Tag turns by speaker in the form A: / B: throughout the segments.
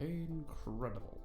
A: Incredible.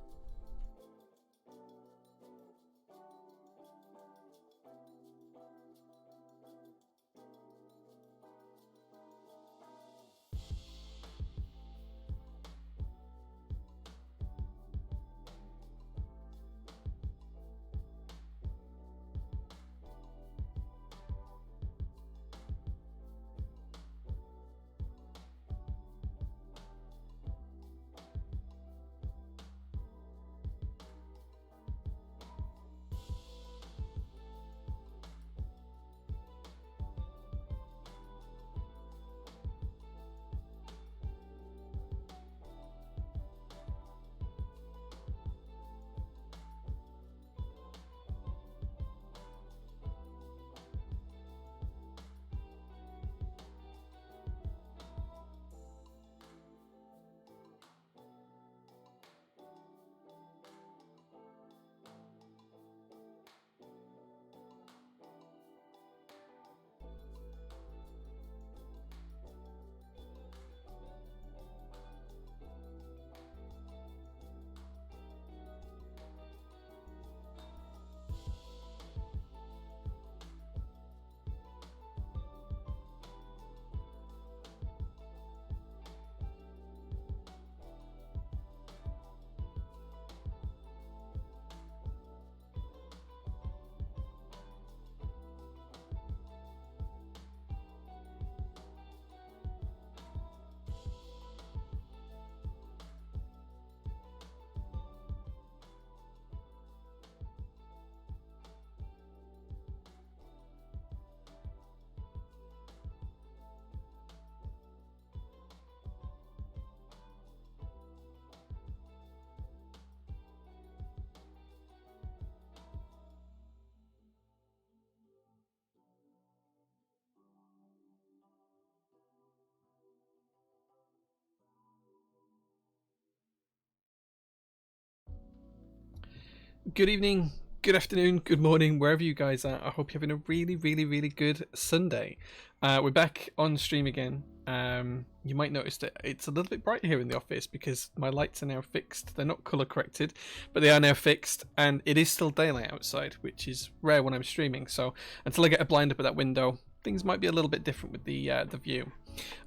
A: Good evening, good afternoon, good morning, wherever you guys are. I hope you're having a really good Sunday. We're back on stream again. You might notice that it's a little bit bright here in the office because my lights are now fixed. They're not color corrected, but they are now fixed, and it is still daylight outside, which is rare when I'm streaming. So until I get a blind up at that window, things might be a little bit different with the view.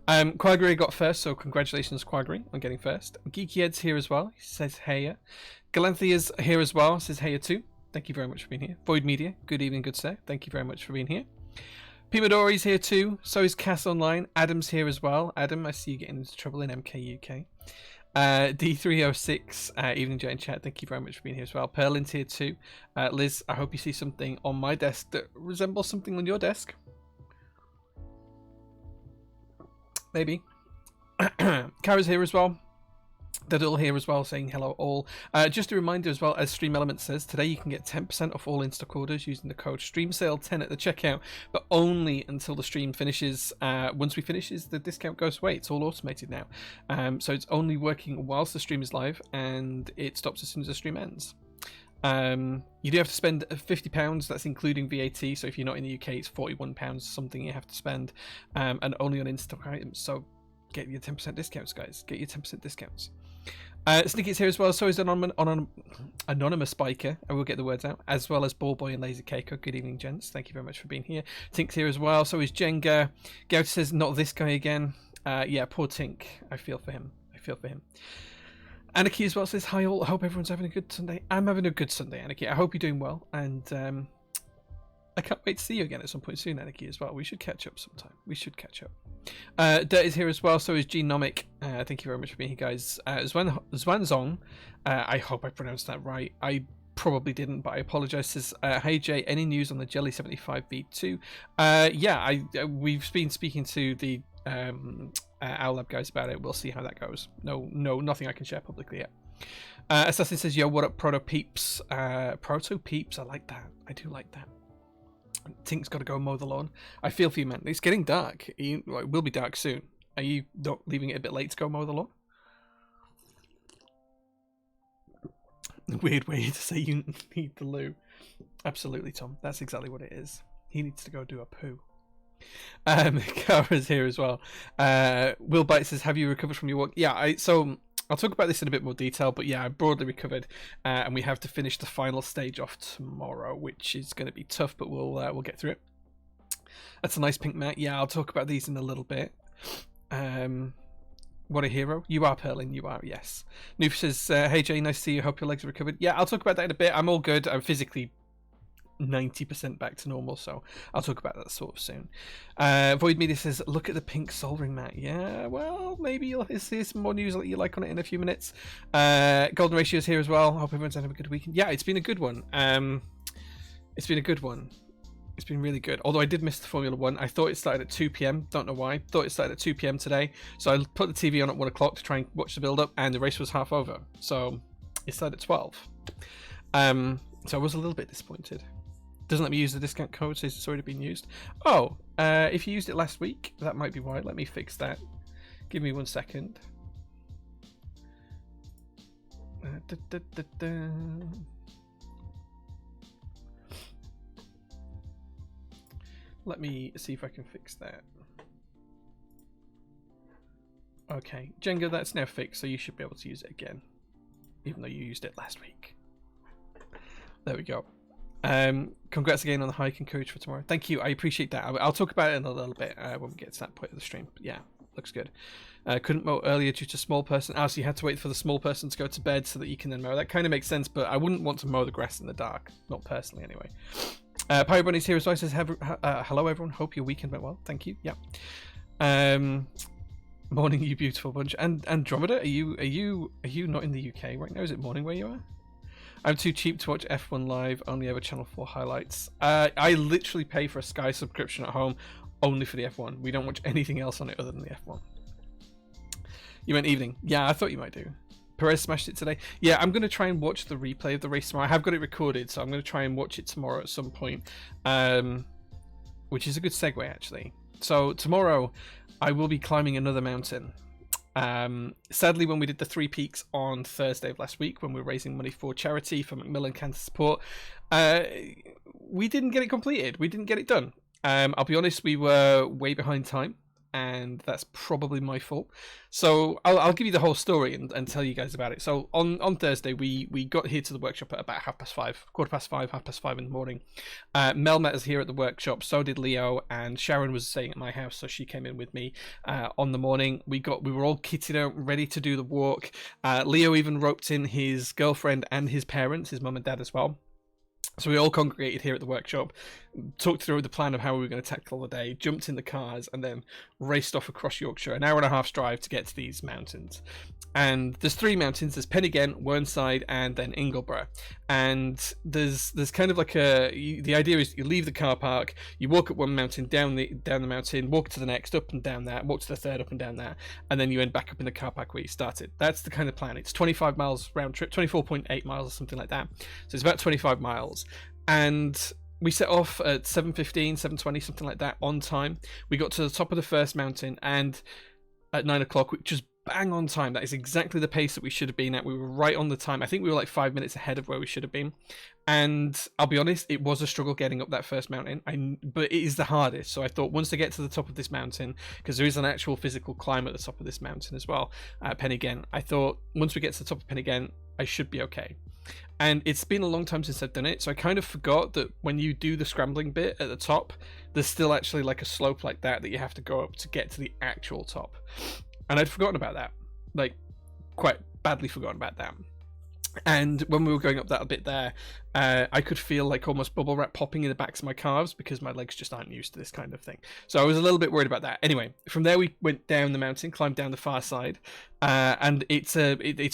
A: Quagri got first, so congratulations, Quagri, on getting first. Geeky Ed's here as well. He says heya. Galanthea's here as well. Says heya too. Thank you very much for being here. Void Media, good evening, good sir. Thank you very much for being here. Pimadori's here too. So is Cass Online. Adam's here as well. Adam, I see you getting into trouble in MK UK. D306, evening Jay in chat. Thank you very much for being here as well. Perlin's here too. Liz, I hope you see something on my desk that resembles something on your desk. Maybe. Kara's here as well. They're all here as well, saying hello all. Just a reminder as well, as Stream Elements says, today you can get 10% off all in-stock orders using the code STREAMSALE10 at the checkout, but only until the stream finishes. Once we finish, the discount goes away. It's all automated now. So it's only working whilst the stream is live, and it stops as soon as the stream ends. You do have to spend £50, that's including VAT, so if you're not in the UK, it's £41 something you have to spend, and only on in-stock items. So get your 10% discounts, guys. Get your 10% discounts. Snicky's here as well, so is Anonymous Biker, I will get the words out, as well as Ballboy and Lazy Keiko. Good evening, gents. Thank you very much for being here. Tink's here as well, so is Jenga. Gouch says, not this guy again. Yeah, poor Tink. I feel for him. Anarchy as well says, hi all, I hope everyone's having a good Sunday. I'm having a good Sunday, Anarchy. I hope you're doing well, and I can't wait to see you again at some point soon, Anarchy, as well. We should catch up sometime. Dirt is here as well, so is Genomic. Thank you very much for being here, guys. Zwanzong, I hope I pronounced that right. I probably didn't, but I apologize. Says, hey Jay, any news on the Jelly 75 V2? Yeah, we've been speaking to the Owl Lab guys about it. We'll see how that goes. No, nothing I can share publicly yet. Assassin says, yo, what up, Proto Peeps? Proto Peeps, I like that. I do like that. Tink's got to go mow the lawn. I feel for you, man. It's getting dark. It will be dark soon. Are you not leaving it a bit late to go mow the lawn? Weird way to say you need the loo. Absolutely, Tom. That's exactly what it is. He needs to go do a poo. Kara's here as well. Will Bite says, have you recovered from your walk? Yeah, I'll talk about this in a bit more detail, but yeah, I broadly recovered, and we have to finish the final stage off tomorrow, which is going to be tough, but we'll get through it. That's a nice pink mat. Yeah, I'll talk about these in a little bit. What a hero. You are, Perlin. You are, yes. Noof says, hey, Jay, nice to see you. Hope your legs are recovered. Yeah, I'll talk about that in a bit. I'm all good. I'm physically 90% back to normal, so I'll talk about that sort of soon. Void Media says, look at the pink soldering mat. Yeah, well, maybe you'll see some more news that you like on it in a few minutes. Golden Ratio's here as well. Hope everyone's having a good weekend. Yeah, it's been a good one. It's been a good one. It's been really good. Although I did miss the Formula 1. I thought it started at 2 p.m. Don't know why. Thought it started at 2 p.m. today. So I put the TV on at 1 o'clock to try and watch the build-up, and the race was half over. So it started at 12. So I was a little bit disappointed. Doesn't let me use the discount code, says it's already been used. Oh, if you used it last week, that might be why. Let me fix that. Give me 1 second. Let me see if I can fix that. Okay, Jenga, that's now fixed, so you should be able to use it again, even though you used it last week. There we go. Congrats again on the hike and courage for tomorrow. Thank you, I appreciate that. I'll talk about it in a little bit when we get to that point of the stream. But yeah, looks good. Couldn't mow earlier due to small person. So you had to wait for the small person to go to bed so that you can then mow. That kind of makes sense, but I wouldn't want to mow the grass in the dark. Not personally, anyway. Pyro Bunny's here as well. Says, hello everyone. Hope your weekend went well. Thank you. Yeah. Morning, you beautiful bunch. And Andromeda, are you not in the UK right now? Is it morning where you are? I'm too cheap to watch F1 live. Only ever Channel 4 highlights. I literally pay for a Sky subscription at home only for the F1. We don't watch anything else on it other than the F1. You meant evening? Yeah, I thought you might do. Perez smashed it today. Yeah, I'm going to try and watch the replay of the race tomorrow. I have got it recorded, so I'm going to try and watch it tomorrow at some point, which is a good segue, actually. So tomorrow, I will be climbing another mountain. Sadly, when we did the 3 peaks on Thursday of last week, when we were raising money for charity for Macmillan Cancer Support, we didn't get it completed. We didn't get it done. I'll be honest, we were way behind time, and that's probably my fault. So I'll give you the whole story and tell you guys about it. So on Thursday, we got here to the workshop at about 5:30, 5:45 in the morning. Mel met us here at the workshop, so did Leo, and Sharon was staying at my house, so she came in with me on the morning. We were all kitted out, ready to do the walk. Leo even roped in his girlfriend and his parents, his mum and dad as well. So we all congregated here at the workshop, talked through the plan of how we were going to tackle the day, jumped in the cars, and then raced off across Yorkshire, an hour and a half's drive to get to these mountains. And there's 3 mountains. There's Pen-y-Ghent, Whernside, and then Ingleborough. And there's kind of like the idea is you leave the car park, you walk up one mountain, down the mountain, walk to the next, up and down that, walk to the third, up and down that, and then you end back up in the car park where you started. That's the kind of plan. It's 25 miles round trip, 24.8 miles or something like that. So it's about 25 miles. And we set off at 7:15, 7:20, something like that, on time. We got to the top of the first mountain, and at 9 o'clock, which was bang on time. That is exactly the pace that we should have been at. We were right on the time. I think we were like 5 minutes ahead of where we should have been. And I'll be honest, it was a struggle getting up that first mountain, but it is the hardest. So I thought once I get to the top of this mountain, because there is an actual physical climb at the top of this mountain as well, Pen-y-Ghent, I thought once we get to the top of Pen-y-Ghent, I should be okay. And it's been a long time since I've done it, so I kind of forgot that when you do the scrambling bit at the top, there's still actually like a slope like that you have to go up to get to the actual top. And I'd forgotten about that, like quite badly forgotten about that. And when we were going up that bit there, I could feel like almost bubble wrap popping in the backs of my calves because my legs just aren't used to this kind of thing. So I was a little bit worried about that. Anyway, from there we went down the mountain, climbed down the far side, and it's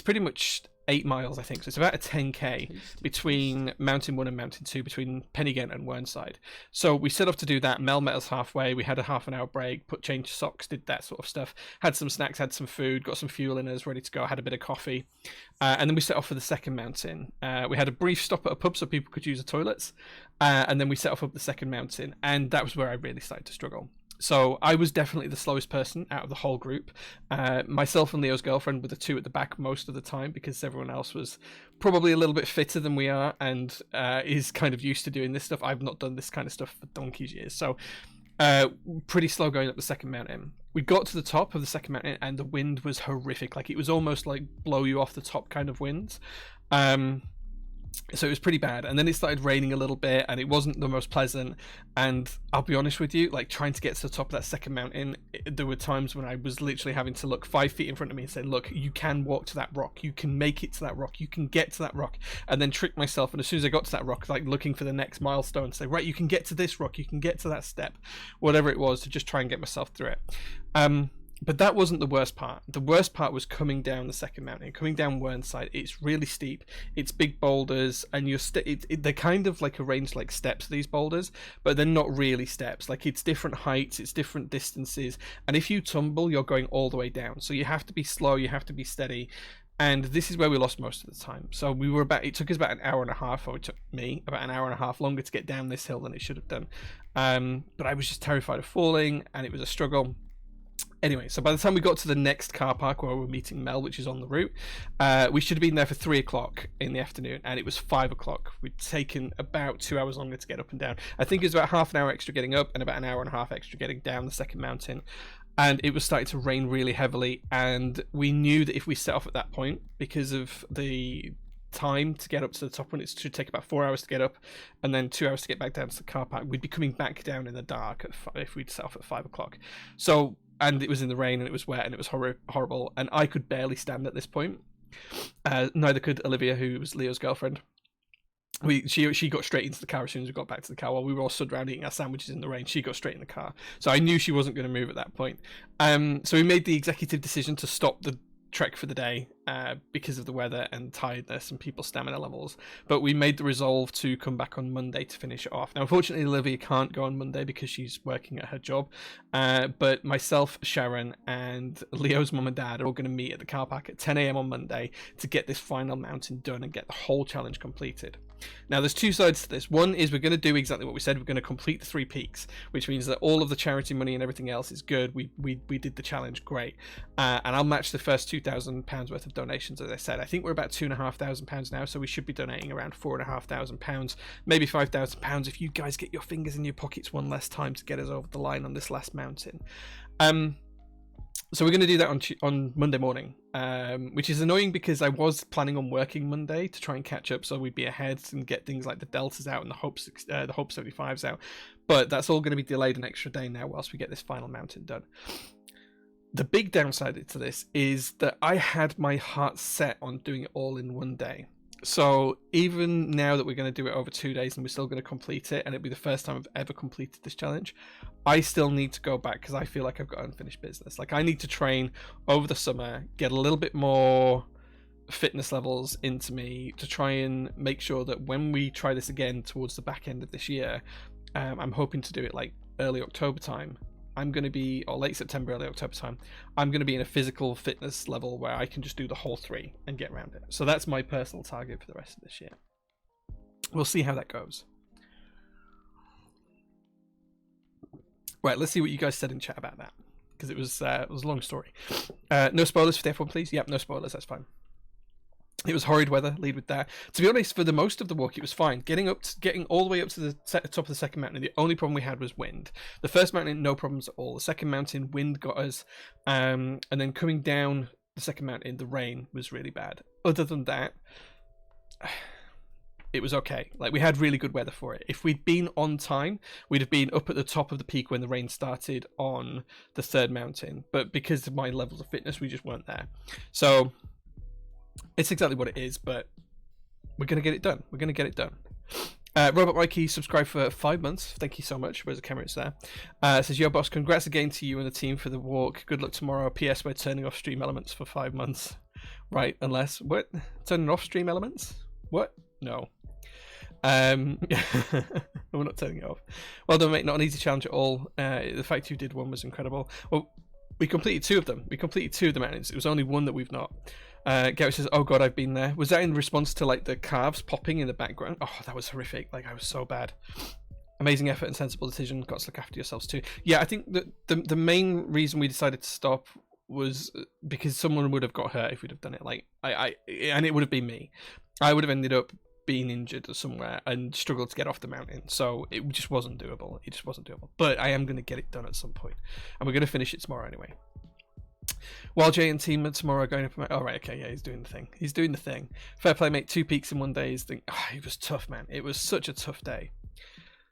A: pretty much 8 miles, I think. So it's about a 10k between Mountain 1 and Mountain 2, between Pen-y-Ghent and Whernside. So we set off to do that. Mel met us halfway. We had a half an hour break, changed socks, did that sort of stuff. Had some snacks, had some food, got some fuel in us, ready to go. Had a bit of coffee. And then we set off for the second mountain. We had a brief stop at a pub so people could use the toilets. And then we set off up the second mountain. And that was where I really started to struggle. So I was definitely the slowest person out of the whole group. Myself and Leo's girlfriend were the two at the back most of the time because everyone else was probably a little bit fitter than we are and is kind of used to doing this stuff. I've not done this kind of stuff for donkey's years. So Pretty slow going up the second mountain. We got to the top of the second mountain and the wind was horrific. Like, it was almost like blow you off the top kind of winds. So it was pretty bad, and then it started raining a little bit and it wasn't the most pleasant. And I'll be honest with you, like, trying to get to the top of that second mountain, there were times when I was literally having to look 5 feet in front of me and say, look, you can walk to that rock, you can make it to that rock, you can get to that rock, and then trick myself. And as soon as I got to that rock, like, looking for the next milestone, say, right, you can get to this rock, you can get to that step, whatever it was, to just try and get myself through it. But that wasn't the worst part. The worst part was coming down the second mountain, coming down Whernside. It's really steep. It's big boulders, and they're kind of like arranged like steps, these boulders, but they're not really steps. Like, it's different heights, it's different distances, and if you tumble, you're going all the way down. So you have to be slow, you have to be steady. And this is where we lost most of the time. So it took us about an hour and a half, or it took me about an hour and a half longer to get down this hill than it should have done. But I was just terrified of falling, and it was a struggle. Anyway, so by the time we got to the next car park where we were meeting Mel, which is on the route, we should have been there for 3 o'clock in the afternoon, and it was 5 o'clock. We'd taken about 2 hours longer to get up and down. I think it was about half an hour extra getting up and about an hour and a half extra getting down the second mountain. And it was starting to rain really heavily, and we knew that if we set off at that point, because of the time to get up to the top one, it should take about 4 hours to get up and then 2 hours to get back down to the car park, we'd be coming back down in the dark if we'd set off at 5 o'clock. So, and it was in the rain and it was wet and it was horrible, and I could barely stand at this point. Neither could Olivia, who was Leo's girlfriend. She got straight into the car as soon as we got back to the car. While we were all stood around eating our sandwiches in the rain, she got straight in the car. So I knew she wasn't going to move at that point. So we made the executive decision to stop the trek for the day because of the weather and tiredness and people's stamina levels, but we made the resolve to come back on Monday to finish it off. Now, unfortunately, Olivia can't go on Monday because she's working at her job, but myself, Sharon, and Leo's mum and dad are all going to meet at the car park at 10 a.m. on Monday to get this final mountain done and get the whole challenge completed. Now, there's two sides to this. One is we're going to do exactly what we said. We're going to complete the 3 peaks, which means that all of the charity money and everything else is good. We did the challenge, great, and I'll match the first £2,000 worth of donations. As I said, I think we're about £2,500 now, so we should be donating around £4,500, maybe £5,000 if you guys get your fingers in your pockets one less time to get us over the line on this last mountain. So we're going to do that on Monday morning, which is annoying because I was planning on working Monday to try and catch up, so we'd be ahead and get things like the Deltas out and the Hope 75s out. But that's all going to be delayed an extra day now whilst we get this final mountain done. The big downside to this is that I had my heart set on doing it all in one day. So even now that we're going to do it over 2 days and we're still going to complete it, and it'll be the first time I've ever completed this challenge, I still need to go back because I feel like I've got unfinished business. Like, I need to train over the summer, get a little bit more fitness levels into me to try and make sure that when we try this again towards the back end of this year, I'm hoping to do it like early October time. I'm going to be, or late September, early October time, I'm going to be in a physical fitness level where I can just do the whole 3 and get around it. So that's my personal target for the rest of this year. We'll see how that goes. Right, let's see what you guys said in chat about that, because it was a long story. No spoilers for the F1, please. Yep, no spoilers, that's fine. It was horrid weather, lead with that. To be honest, for the most of the walk, it was fine. Getting all the way up to the top of the second mountain, the only problem we had was wind. The first mountain, no problems at all. The second mountain, wind got us. And then coming down the second mountain, the rain was really bad. Other than that, it was okay. Like, we had really good weather for it. If we'd been on time, we'd have been up at the top of the peak when the rain started on the third mountain. But because of my levels of fitness, we just weren't there. So it's exactly what it is, but we're going to get it done. We're going to get it done. Robert Mikey subscribed for 5 months. Thank you so much. Where's the camera? It's there. Says, yo, boss, congrats again to you and the team for the walk. Good luck tomorrow. PS, we're turning off stream elements for 5 months. Right, unless... What? Turning off stream elements? What? No. We're not turning it off. Well done, mate. Not an easy challenge at all. The fact you did one was incredible. Well, we completed 2 of them. We completed 2 of the mountains. It was only one that we've not. Garrett says, oh god, I've been there. Was that in response to like the calves popping in the background? Oh, that was horrific. Like, I was so bad. Amazing effort and sensible decision. Got to look after yourselves too. Yeah, I think that the main reason we decided to stop was because someone would have got hurt if we'd have done it. Like, and it would have been me. I would have ended up been injured or somewhere and struggled to get off the mountain. So it just wasn't doable. It just wasn't doable. But I am going to get it done at some point. And we're going to finish it tomorrow anyway. While Jay and team tomorrow are going up. Oh, right, okay, yeah, he's doing the thing. He's doing the thing. Fair play, mate. 2 peaks in one day. It was tough, man. It was such a tough day.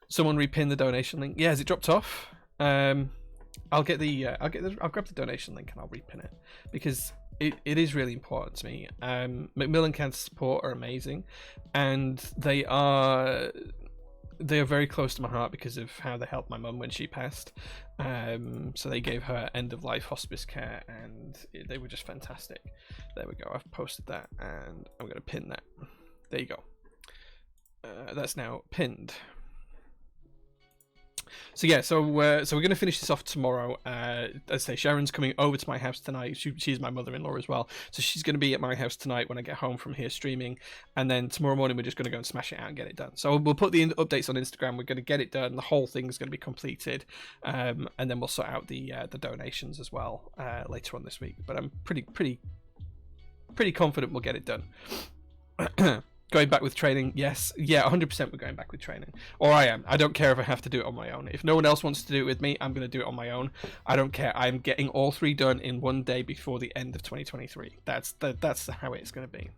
A: Someone repin the donation link. Yeah, has it dropped off? I'll grab the donation link and I'll repin it because it is really important to me. Macmillan Cancer Support are amazing, and they are very close to my heart because of how they helped my mum when she passed. So they gave her end of life hospice care, and they were just fantastic. There we go. I've posted that, and I'm going to pin that. There you go. That's now pinned. So yeah, so we're going to finish this off tomorrow. As I say, Sharon's coming over to my house tonight. She's my mother-in-law as well, so she's going to be at my house tonight when I get home from here streaming. And then tomorrow morning we're just going to go and smash it out and get it done. So we'll put the updates on Instagram. We're going to get it done. The whole thing is going to be completed, and then we'll sort out the donations as well later on this week. But I'm pretty confident we'll get it done. Going back with training, yes. Yeah, 100% we're going back with training. Or I am. I don't care if I have to do it on my own. If no one else wants to do it with me, I'm going to do it on my own. I don't care. I'm getting all 3 done in one day before the end of 2023. That's how it's going to be.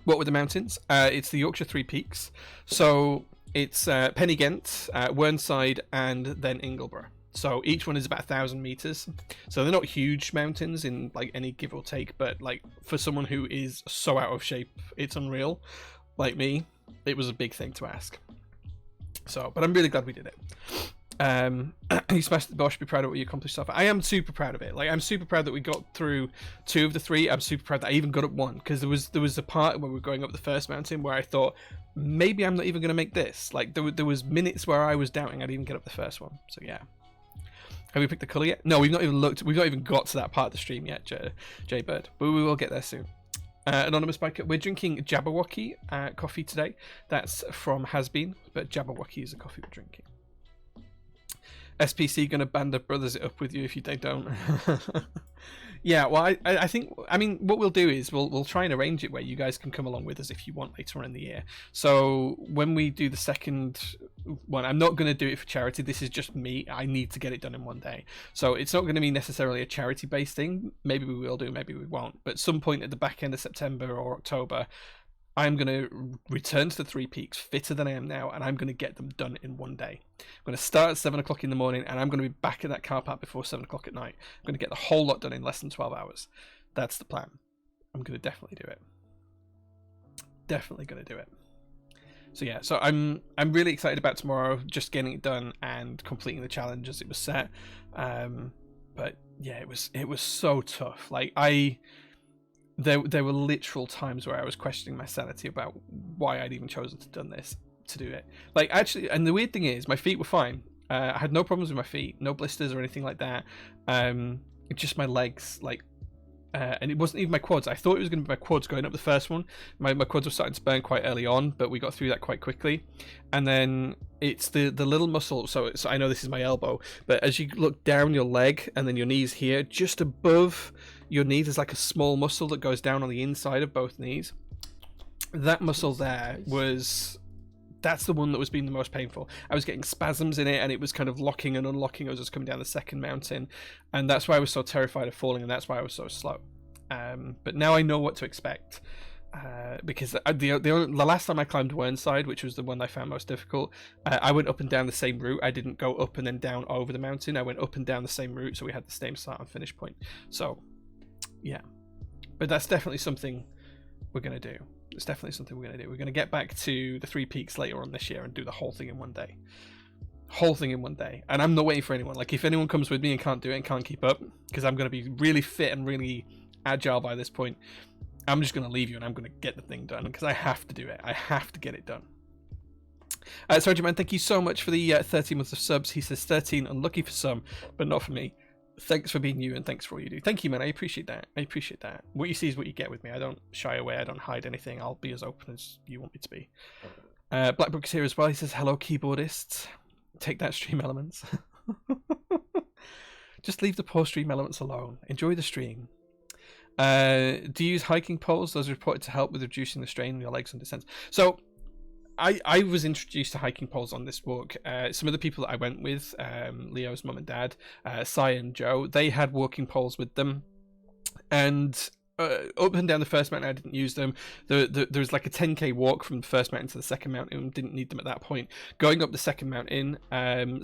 A: What were the mountains? It's the Yorkshire Three Peaks. So it's Pen y Ghent, Whernside, and then Ingleborough. So each one is about 1,000 meters. So they're not huge mountains in like any give or take, but like for someone who is so out of shape, it's unreal. Like me, it was a big thing to ask. So, but I'm really glad we did it. You smashed the Bosch. Be proud of what you accomplished so far. I am super proud of it. Like I'm super proud that we got through 2 of the 3. I'm super proud that I even got up 1, because there was a part where we were going up the first mountain where I thought maybe I'm not even going to make this. Like there was minutes where I was doubting I'd even get up the first one. So yeah. Have we picked the colour yet? No, we've not even looked. We've not even got to that part of the stream yet, Jae Builds. But we will get there soon. Anonymous Biker. We're drinking Jabberwocky coffee today. That's from Has Been, but Jabberwocky is the coffee we're drinking. SPC gonna band of brothers it up with you if they don't. Yeah, well, I think, I mean, what we'll do is we'll try and arrange it where you guys can come along with us if you want later on in the year. So when we do the second one, I'm not going to do it for charity. This is just me. I need to get it done in one day. So it's not going to be necessarily a charity-based thing. Maybe we will do, maybe we won't. But at some point at the back end of September or October, I'm going to return to the 3 peaks fitter than I am now, and I'm going to get them done in one day. I'm going to start at 7 o'clock in the morning, and I'm going to be back in that car park before 7 o'clock at night. I'm going to get the whole lot done in less than 12 hours. That's the plan. I'm going to definitely do it. Definitely going to do it. So yeah, so I'm really excited about tomorrow, just getting it done and completing the challenge as it was set. But yeah, it was so tough. Like There were literal times where I was questioning my sanity about why I'd even chosen to do it. Like actually, and the weird thing is, my feet were fine. I had no problems with my feet, no blisters or anything like that. Just my legs, like, and it wasn't even my quads. I thought it was going to be my quads going up the first one. My quads were starting to burn quite early on, but we got through that quite quickly. And then it's the little muscle. So I know this is my elbow, but as you look down your leg and then your knees here, just above your knee, there's like a small muscle that goes down on the inside of both knees. That muscle there that's the one that was being the most painful. I was getting spasms in it, and it was kind of locking and unlocking as I was coming down the second mountain, and that's why I was so terrified of falling, and that's why I was so slow. But now I know what to expect, because the last time I climbed Whernside, which was the one I found most difficult, I went up and down the same route. I didn't go up and then down over the mountain. I went up and down the same route, so we had the same start and finish point. So yeah, but that's definitely something we're going to do. It's definitely something we're going to do. We're going to get back to the 3 peaks later on this year and do the whole thing in one day. Whole thing in one day. And I'm not waiting for anyone. Like, if anyone comes with me and can't do it and can't keep up, because I'm going to be really fit and really agile by this point, I'm just going to leave you and I'm going to get the thing done, because I have to do it. I have to get it done. Sergeant Man, thank you so much for the 13 months of subs. He says 13, unlucky for some, but not for me. Thanks for being you, and thanks for all you do. Thank you, man. I appreciate that. I appreciate that. What you see is what you get with me. I don't shy away. I don't hide anything. I'll be as open as you want me to be. Blackbrook's here as well. He says, hello, keyboardists. Take that, stream elements. Just leave the poor stream elements alone. Enjoy the stream. Do you use hiking poles? Those are reported to help with reducing the strain on your legs and descents. So I was introduced to hiking poles on this walk. Some of the people that I went with, Leo's mum and dad, Sai and Joe, they had walking poles with them. And up and down the first mountain, I didn't use them. There was like a 10k walk from the first mountain to the second mountain. Didn't need them at that point. Going up the second mountain,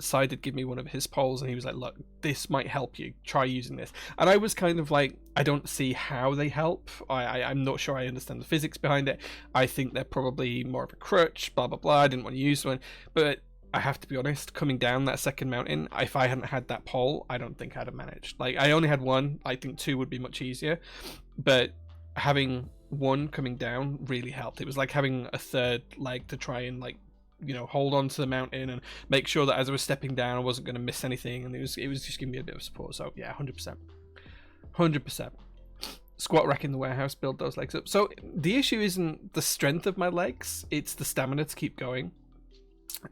A: Sai did give me one of his poles, and he was like, "Look, this might help you. Try using this." And I was kind of like, I don't see how they help. I'm not sure I understand the physics behind it. I think they're probably more of a crutch. Blah blah blah. I didn't want to use one, but I have to be honest, coming down that second mountain, if I hadn't had that pole, I don't think I'd have managed. Like, I only had one. I think two would be much easier. But having one coming down really helped. It was like having a third leg to try and, like, you know, hold on to the mountain and make sure that as I was stepping down, I wasn't going to miss anything. And it was just giving me a bit of support. So, yeah, 100%. 100%. Squat rack in the warehouse, build those legs up. So the issue isn't the strength of my legs. It's the stamina to keep going.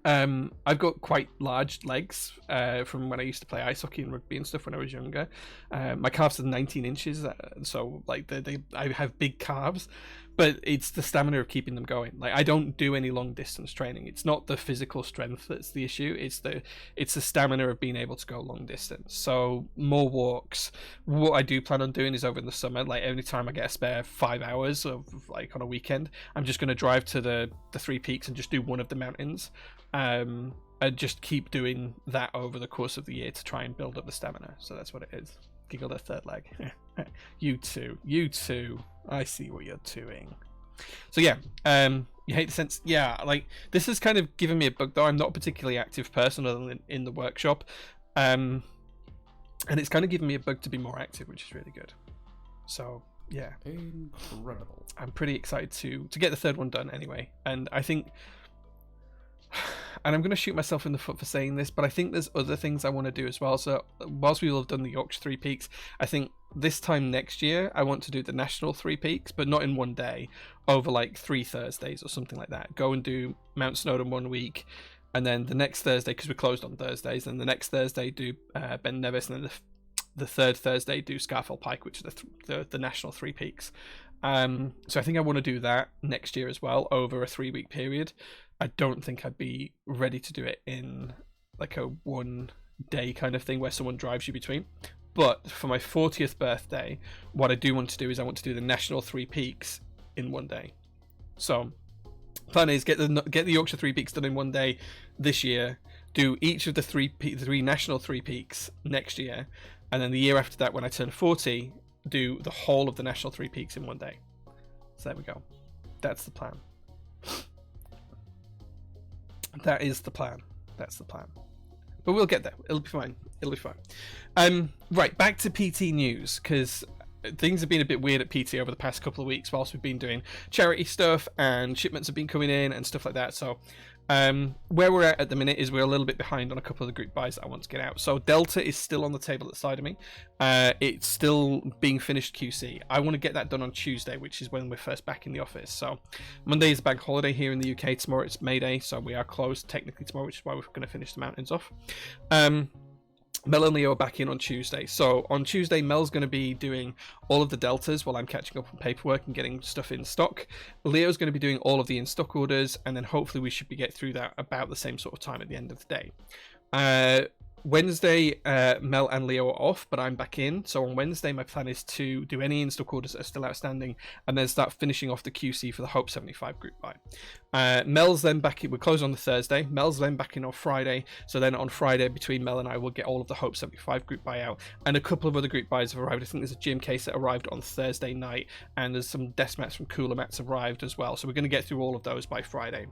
A: I've got quite large legs from when I used to play ice hockey and rugby and stuff when I was younger. My calves are 19 inches, so like I have big calves, but it's the stamina of keeping them going. Like, I don't do any long distance training. It's not the physical strength that's the issue. It's the stamina of being able to go long distance. So more walks. What I do plan on doing is over in the summer, like every time I get a spare 5 hours of, like, on a weekend, I'm just going to drive to the three peaks and just do one of the mountains. And just keep doing that over the course of the year to try and build up the stamina. So that's what it is. Giggle the third leg. You too. I see what you're doing. So yeah, you hate the sense. Yeah, like, this has kind of given me a bug, though. I'm not a particularly active person other than in the workshop, and it's kind of given me a bug to be more active, which is really good. So yeah,
B: incredible.
A: I'm pretty excited to get the third one done anyway, and I think. And I'm going to shoot myself in the foot for saying this, but I think there's other things I want to do as well. So whilst we will have done the Yorkshire Three Peaks, I think this time next year I want to do the National Three Peaks, but not in one day, over like 3 Thursdays or something like that. Go and do Mount Snowdon one week, and then the next Thursday, because we're closed on Thursdays, and the next Thursday do Ben Nevis, and then the third Thursday do Scarfell Pike, which are the National Three Peaks. So I think I want to do that next year as well, over a 3-week period. I don't think I'd be ready to do it in like a 1 day kind of thing where someone drives you between. But for my 40th birthday, what I do want to do is I want to do the National Three Peaks in 1 day. So plan is get the Yorkshire Three Peaks done in 1 day this year, do each of the three National Three Peaks next year, and then the year after that, when I turn 40, do the whole of the National Three Peaks in 1 day. So there we go. That's the plan. That is the plan. That's the plan. But we'll get there. It'll be fine. It'll be fine. Right, back to PT news, because things have been a bit weird at PT over the past couple of weeks whilst we've been doing charity stuff and shipments have been coming in and stuff like that. So where we're at the minute is we're a little bit behind on a couple of the group buys that I want to get out. So Delta is still on the table at the side of me. It's still being finished QC. I want to get that done on Tuesday, which is when we're first back in the office. So Monday is a bank holiday here in the UK. Tomorrow it's May Day, so we are closed technically tomorrow, which is why we're going to finish the mountains off. Mel and Leo are back in on Tuesday. So on Tuesday, Mel's going to be doing all of the deltas while I'm catching up on paperwork and getting stuff in stock. Leo's going to be doing all of the in-stock orders, and then hopefully we should be get through that about the same sort of time at the end of the day. Wednesday, Mel and Leo are off, but I'm back in. So on Wednesday, my plan is to do any in-stock orders that are still outstanding and then start finishing off the QC for the Hope 75 group buy. Mel's then back in. We're closed on the Thursday. Mel's then back in on Friday. So then on Friday, between Mel and I, we'll get all of the Hope 75 group buy out. And a couple of other group buys have arrived. I think there's a gym case that arrived on Thursday night, and there's some desk mats from Cooler Mats arrived as well. So we're going to get through all of those by Friday.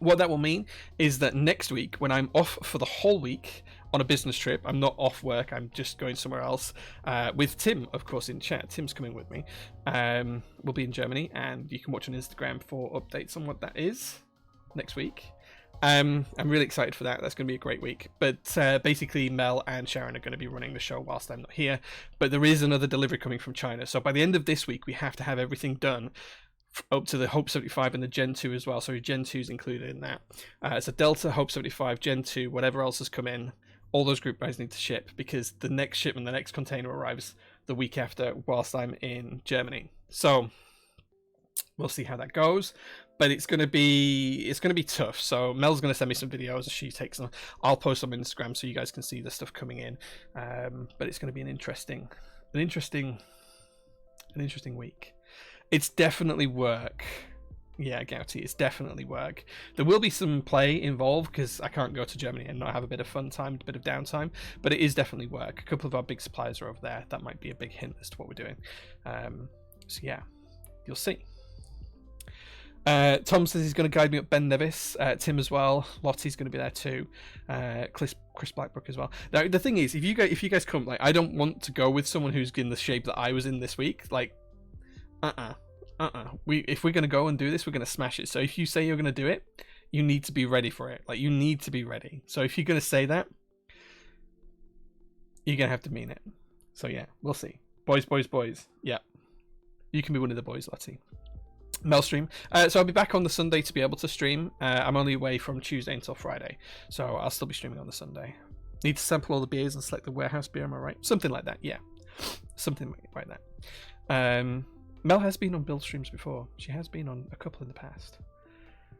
A: What that will mean is that next week, when I'm off for the whole week on a business trip, I'm not off work, I'm just going somewhere else, with Tim, of course, in chat. Tim's coming with me. We'll be in Germany, and you can watch on Instagram for updates on what that is next week. I'm really excited for that. That's going to be a great week. But basically, Mel and Sharon are going to be running the show whilst I'm not here. But there is another delivery coming from China. So by the end of this week, we have to have everything done up to the Hope 75 and the Gen 2 as well. So Gen 2 is included in that. So Delta, Hope 75, Gen 2, whatever else has come in, all those group buys need to ship, because the next shipment, the next container arrives the week after whilst I'm in Germany. So we'll see how that goes, but it's gonna be tough. So Mel's gonna send me some videos as she takes them. I'll post them on Instagram so you guys can see the stuff coming in. But it's gonna be an interesting week. It's definitely work. Yeah, Gouty, it's definitely work. There will be some play involved because I can't go to Germany and not have a bit of fun time, a bit of downtime, but it is definitely work. A couple of our big suppliers are over there. That might be a big hint as to what we're doing. So yeah, you'll see. Tom says he's going to guide me up Ben Nevis. Tim as well. Lottie's going to be there too. Chris Blackbrook as well. Now the thing is, if you guys come, like, I don't want to go with someone who's in the shape that I was in this week. Like, if we're going to go and do this, we're going to smash it. So if you say you're going to do it, you need to be ready for it. Like, you need to be ready. So if you're going to say that, you're going to have to mean it. So yeah, we'll see. Boys. Yeah. You can be one of the boys, Lottie. Melstream. So I'll be back on the Sunday to be able to stream. I'm only away from Tuesday until Friday. So I'll still be streaming on the Sunday. Need to sample all the beers and select the warehouse beer, am I right? Something like that, yeah. Something like that. Mel has been on build streams before. She has been on a couple in the past.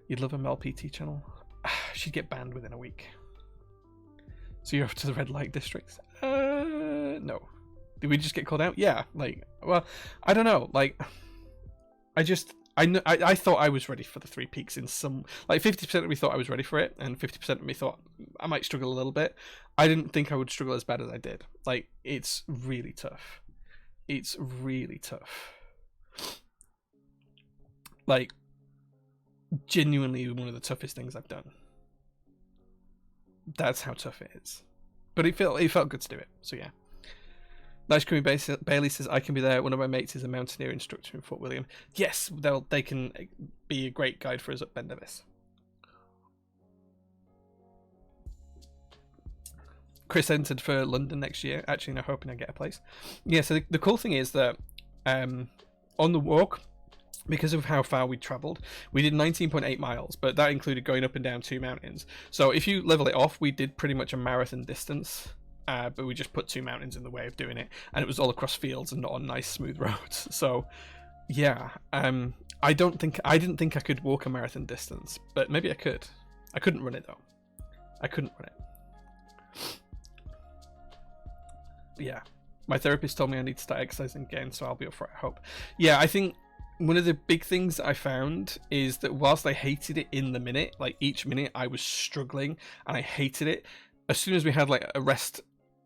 A: You'd love a Mel PT channel. She'd get banned within a week. So you're off to the red light districts? No. Did we just get called out? Yeah. Like, well, I don't know. Like, I thought I was ready for the Three Peaks in some, like 50% of me thought I was ready for it, and 50% of me thought I might struggle a little bit. I didn't think I would struggle as bad as I did. Like, it's really tough. It's really tough. Like, genuinely one of the toughest things I've done. That's how tough it is. But it felt good to do it. So yeah. Nice Creamy Bailey says, I can be there. One of my mates is a mountaineer instructor in Fort William. Yes, they can be a great guide for us at Ben Nevis. Chris entered for London next year. Actually, no, hoping I get a place. Yeah, so the cool thing is that on the walk, because of how far we travelled, we did 19.8 miles, but that included going up and down 2 mountains. So if you level it off, we did pretty much a marathon distance. But we just put 2 mountains in the way of doing it, and it was all across fields and not on nice smooth roads. So yeah, I didn't think I could walk a marathon distance, but maybe I could. I couldn't run it though. I couldn't run it. But yeah, my therapist told me I need to start exercising again, so I'll be up for it, I hope. Yeah, I think one of the big things I found is that whilst I hated it in the minute, like each minute I was struggling and I hated it, as soon as we had like a rest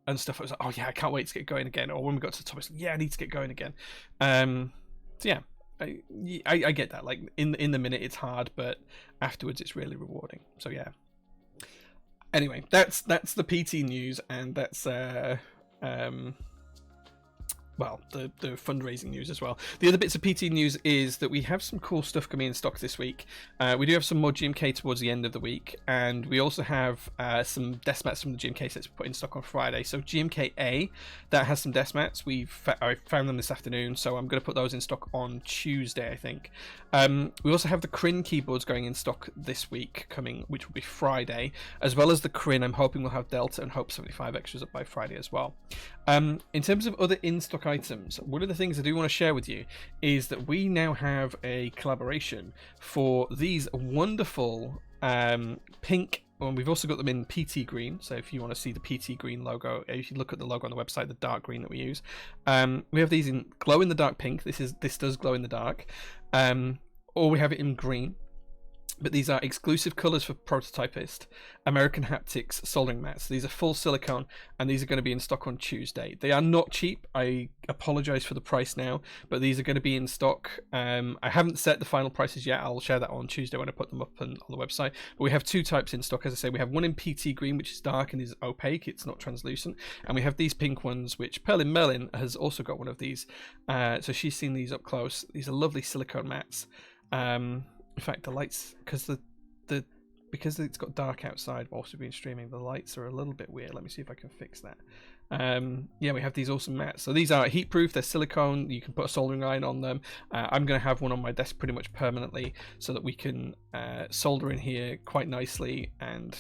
A: and stuff, I was like, oh yeah, I can't wait to get going again. Or when we got to the top, I was like, yeah, I need to get going again. So yeah, I get that. Like in the minute it's hard, but afterwards it's really rewarding. So yeah. Anyway, that's the PT news, and that's well, the fundraising news as well. The other bits of PT news is that we have some cool stuff coming in stock this week. We do have some more GMK towards the end of the week, and we also have some desk mats from the GMK sets we put in stock on Friday. So GMK A, that has some desk mats. I found them this afternoon, so I'm going to put those in stock on Tuesday, I think. We also have the Crin keyboards going in stock this week coming, which will be Friday, as well as the Crin. I'm hoping we'll have Delta and Hope 75 extras up by Friday as well. In terms of other in-stock items, one of the things I do want to share with you is that we now have a collaboration for these wonderful pink, and we've also got them in PT green. So if you want to see the PT green logo, if you look at the logo on the website, the dark green that we use, we have these in glow in the dark pink. This does glow in the dark, or we have it in green. But these are exclusive colours for Prototypist, American Haptics soldering mats. These are full silicone, and these are going to be in stock on Tuesday. They are not cheap. I apologise for the price now, but these are going to be in stock. I haven't set the final prices yet. I'll share that on Tuesday when I put them up on the website. But we have 2 types in stock. As I say, we have one in PT green, which is dark and is opaque. It's not translucent. And we have these pink ones, which Perlin Merlin has also got one of these. So she's seen these up close. These are lovely silicone mats. In fact, the lights, because it's got dark outside whilst we've been streaming, the lights are a little bit weird. Let me see if I can fix that. Yeah, we have these awesome mats. So these are heat proof. They're silicone. You can put a soldering iron on them. I'm going to have one on my desk pretty much permanently so that we can solder in here quite nicely. And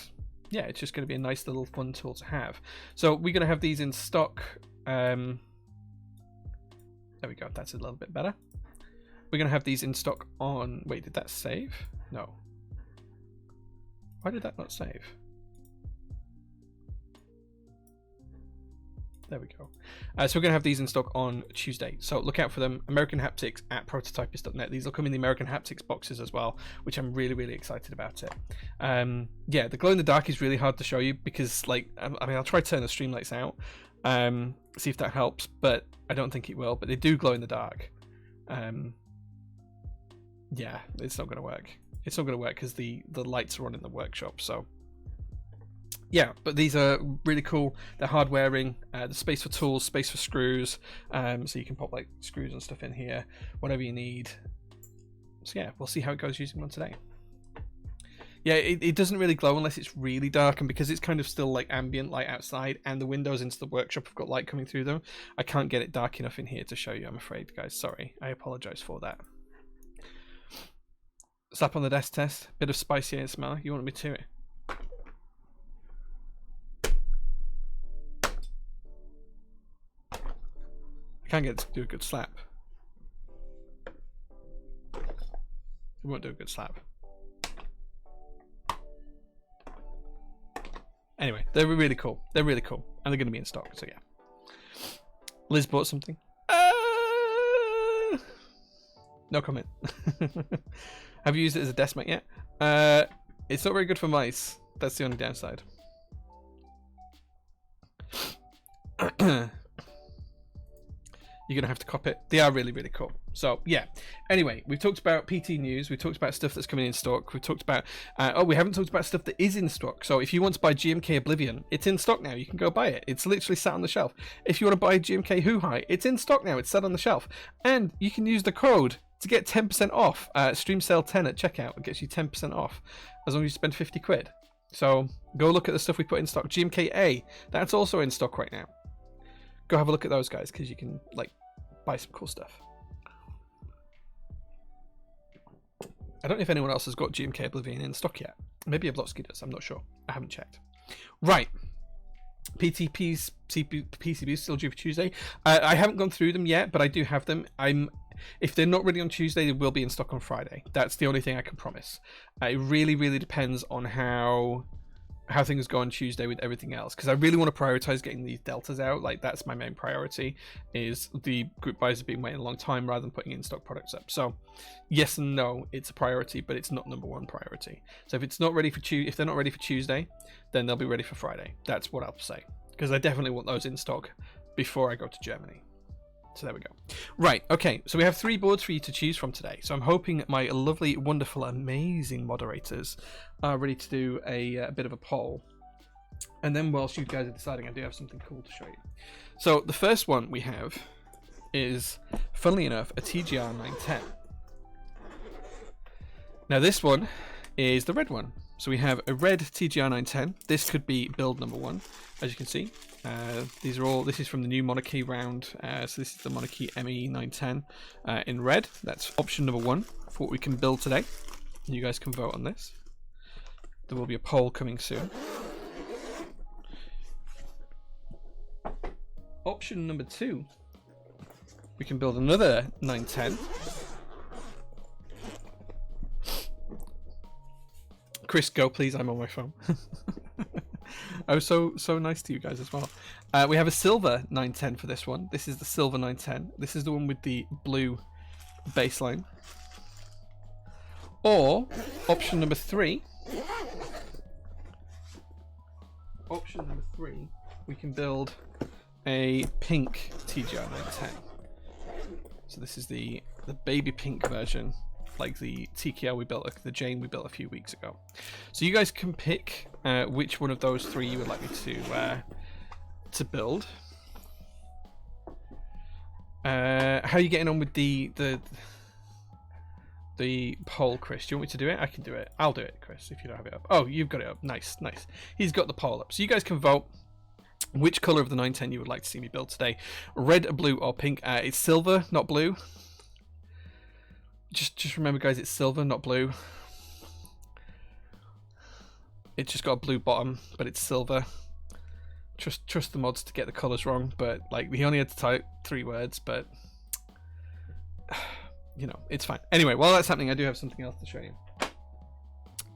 A: yeah, it's just going to be a nice little fun tool to have. So we're going to have these in stock. There we go. That's a little bit better. We're going to have these in stock on... Wait, did that save? No. Why did that not save? There we go. So we're going to have these in stock on Tuesday. So look out for them. American Haptics at prototypist.net. These will come in the American Haptics boxes as well, which I'm really, really excited about it. Yeah, the glow in the dark is really hard to show you because, like, I mean, I'll try to turn the stream lights out, see if that helps, but I don't think it will. But they do glow in the dark. Yeah, it's not going to work. It's not going to work because the lights are on in the workshop. So yeah, but these are really cool. They're hard wearing. There's space for tools, space for screws, so you can pop like screws and stuff in here, whatever you need. So yeah, we'll see how it goes using one today. Yeah, it doesn't really glow unless it's really dark, and because it's kind of still like ambient light outside and the windows into the workshop have got light coming through them, I can't get it dark enough in here to show you, I'm afraid, guys. Sorry, I apologize for that. Slap on the desk test. Bit of spicy ASMR. You want me to it? I can't get it to do a good slap. It won't do a good slap. Anyway, they're really cool. They're really cool. And they're going to be in stock, so yeah. Liz bought something. No comment. Have you used it as a desk mat yet? It's not very good for mice. That's the only downside. You're going to have to cop it. They are really, really cool. So, yeah. Anyway, we've talked about PT news. We've talked about stuff that's coming in stock. We've talked about... we haven't talked about stuff that is in stock. So, if you want to buy GMK Oblivion, it's in stock now. You can go buy it. It's literally sat on the shelf. If you want to buy GMK Hoo-Hai, it's in stock now. It's sat on the shelf. And you can use the code to get 10% off. Stream sale 10 at checkout. It gets you 10% off as long as you spend 50 quid. So, go look at the stuff we put in stock. GMK-A, that's also in stock right now. Go have a look at those guys because you can, like, buy some cool stuff. I don't know if anyone else has got GMK Oblivion in stock yet. Maybe Oblotsky does. I'm not sure. I haven't checked. Right. PTP's PCBs still due for Tuesday. I haven't gone through them yet, but I do have them. If they're not ready on Tuesday, they will be in stock on Friday. That's the only thing I can promise. It really, really depends on how things go on Tuesday with everything else, because I really want to prioritize getting these deltas out. Like, that's my main priority. Is the group buys have been waiting a long time rather than putting in stock products up. So yes and no, it's a priority, but it's not number one priority. So if it's not ready for if they're not ready for Tuesday, then they'll be ready for Friday. That's what I'll say, because I definitely want those in stock before I go to Germany. So there we go. Right, okay, so we have 3 boards for you to choose from today. So I'm hoping my lovely, wonderful, amazing moderators are ready to do a bit of a poll. And then whilst you guys are deciding, I do have something cool to show you. So the first one we have is, funnily enough, a TGR 910. Now this one is the red one. So we have a red TGR 910. This could be build number 1, as you can see. This is from the new Monarchy round. So this is the Monarchy ME 910 in red. That's option number 1 for what we can build today. You guys can vote on this. There will be a poll coming soon. Option number 2, we can build another 910. Chris, go please, I'm on my phone. I was so nice to you guys as well. We have a silver 910 for this one. This is the silver 910. This is the one with the blue baseline. Or option number 3. Option number 3, we can build a pink TGR 910. So this is the baby pink version, like the TKL we built, like the Jane we built a few weeks ago. So you guys can pick which one of those 3 you would like me to build. How are you getting on with the poll, Chris? Do you want me to do it? I can do it. I'll do it, Chris, if you don't have it up. Oh, you've got it up. Nice, nice. He's got the poll up. So you guys can vote which colour of the 910 you would like to see me build today. Red, blue, or pink. It's silver, not blue. Just remember, guys, it's silver, not blue. It's just got a blue bottom, but it's silver. Trust the mods to get the colours wrong, but like he only had to type 3 words, but you know, it's fine. Anyway, while that's happening, I do have something else to show you.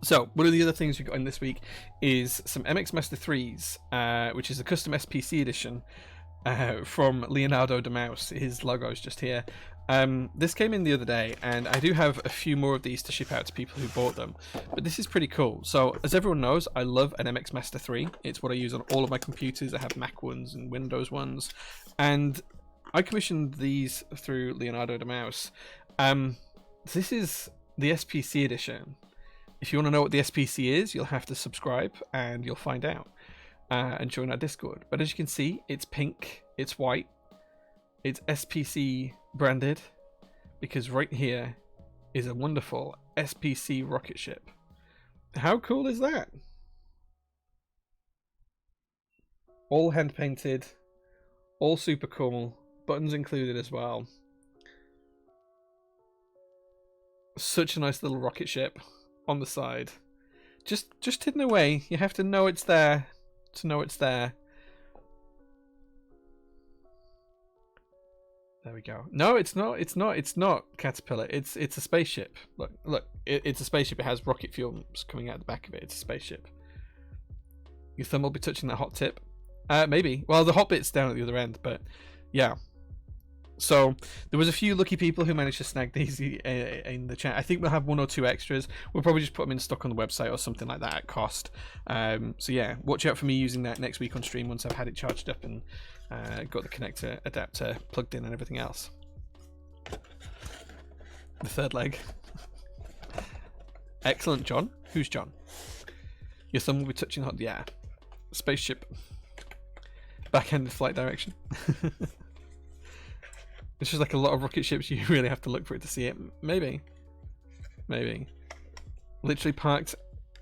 A: So one of the other things we got in this week is some MX Master 3s, which is a custom SPC edition from Leonardo de Mouse. His logo is just here. This came in the other day, and I do have a few more of these to ship out to people who bought them, but this is pretty cool. So as everyone knows, I love an MX Master 3. It's what I use on all of my computers. I have Mac ones and Windows ones, and I commissioned these through Leonardo de Mouse. This is the SPC edition. If you want to know what the SPC is, you'll have to subscribe and you'll find out, and join our Discord. But as you can see, it's pink, it's white, it's SPC branded, because right here is a wonderful SPC rocket ship. How cool is that? All hand painted, all super cool, buttons included as well. Such a nice little rocket ship on the side, just hidden away. You have to know it's there to know it's there. There we go. No, it's not Caterpillar. It's a spaceship. Look, it's a spaceship. It has rocket fuels coming out the back of it. It's a spaceship. Your thumb will be touching that hot tip. Maybe. Well, the hot bit's down at the other end, but yeah. So there was a few lucky people who managed to snag these in the chat. I think we'll have 1 or 2 extras. We'll probably just put them in stock on the website or something like that at cost. So yeah, watch out for me using that next week on stream once I've had it charged up and got the connector adapter plugged in and everything else. The third leg. Excellent, John. Who's John? Your thumb will be touching hot. Yeah. Spaceship. Back-ended flight direction. It's just like a lot of rocket ships. You really have to look for it to see it. Maybe. Literally parked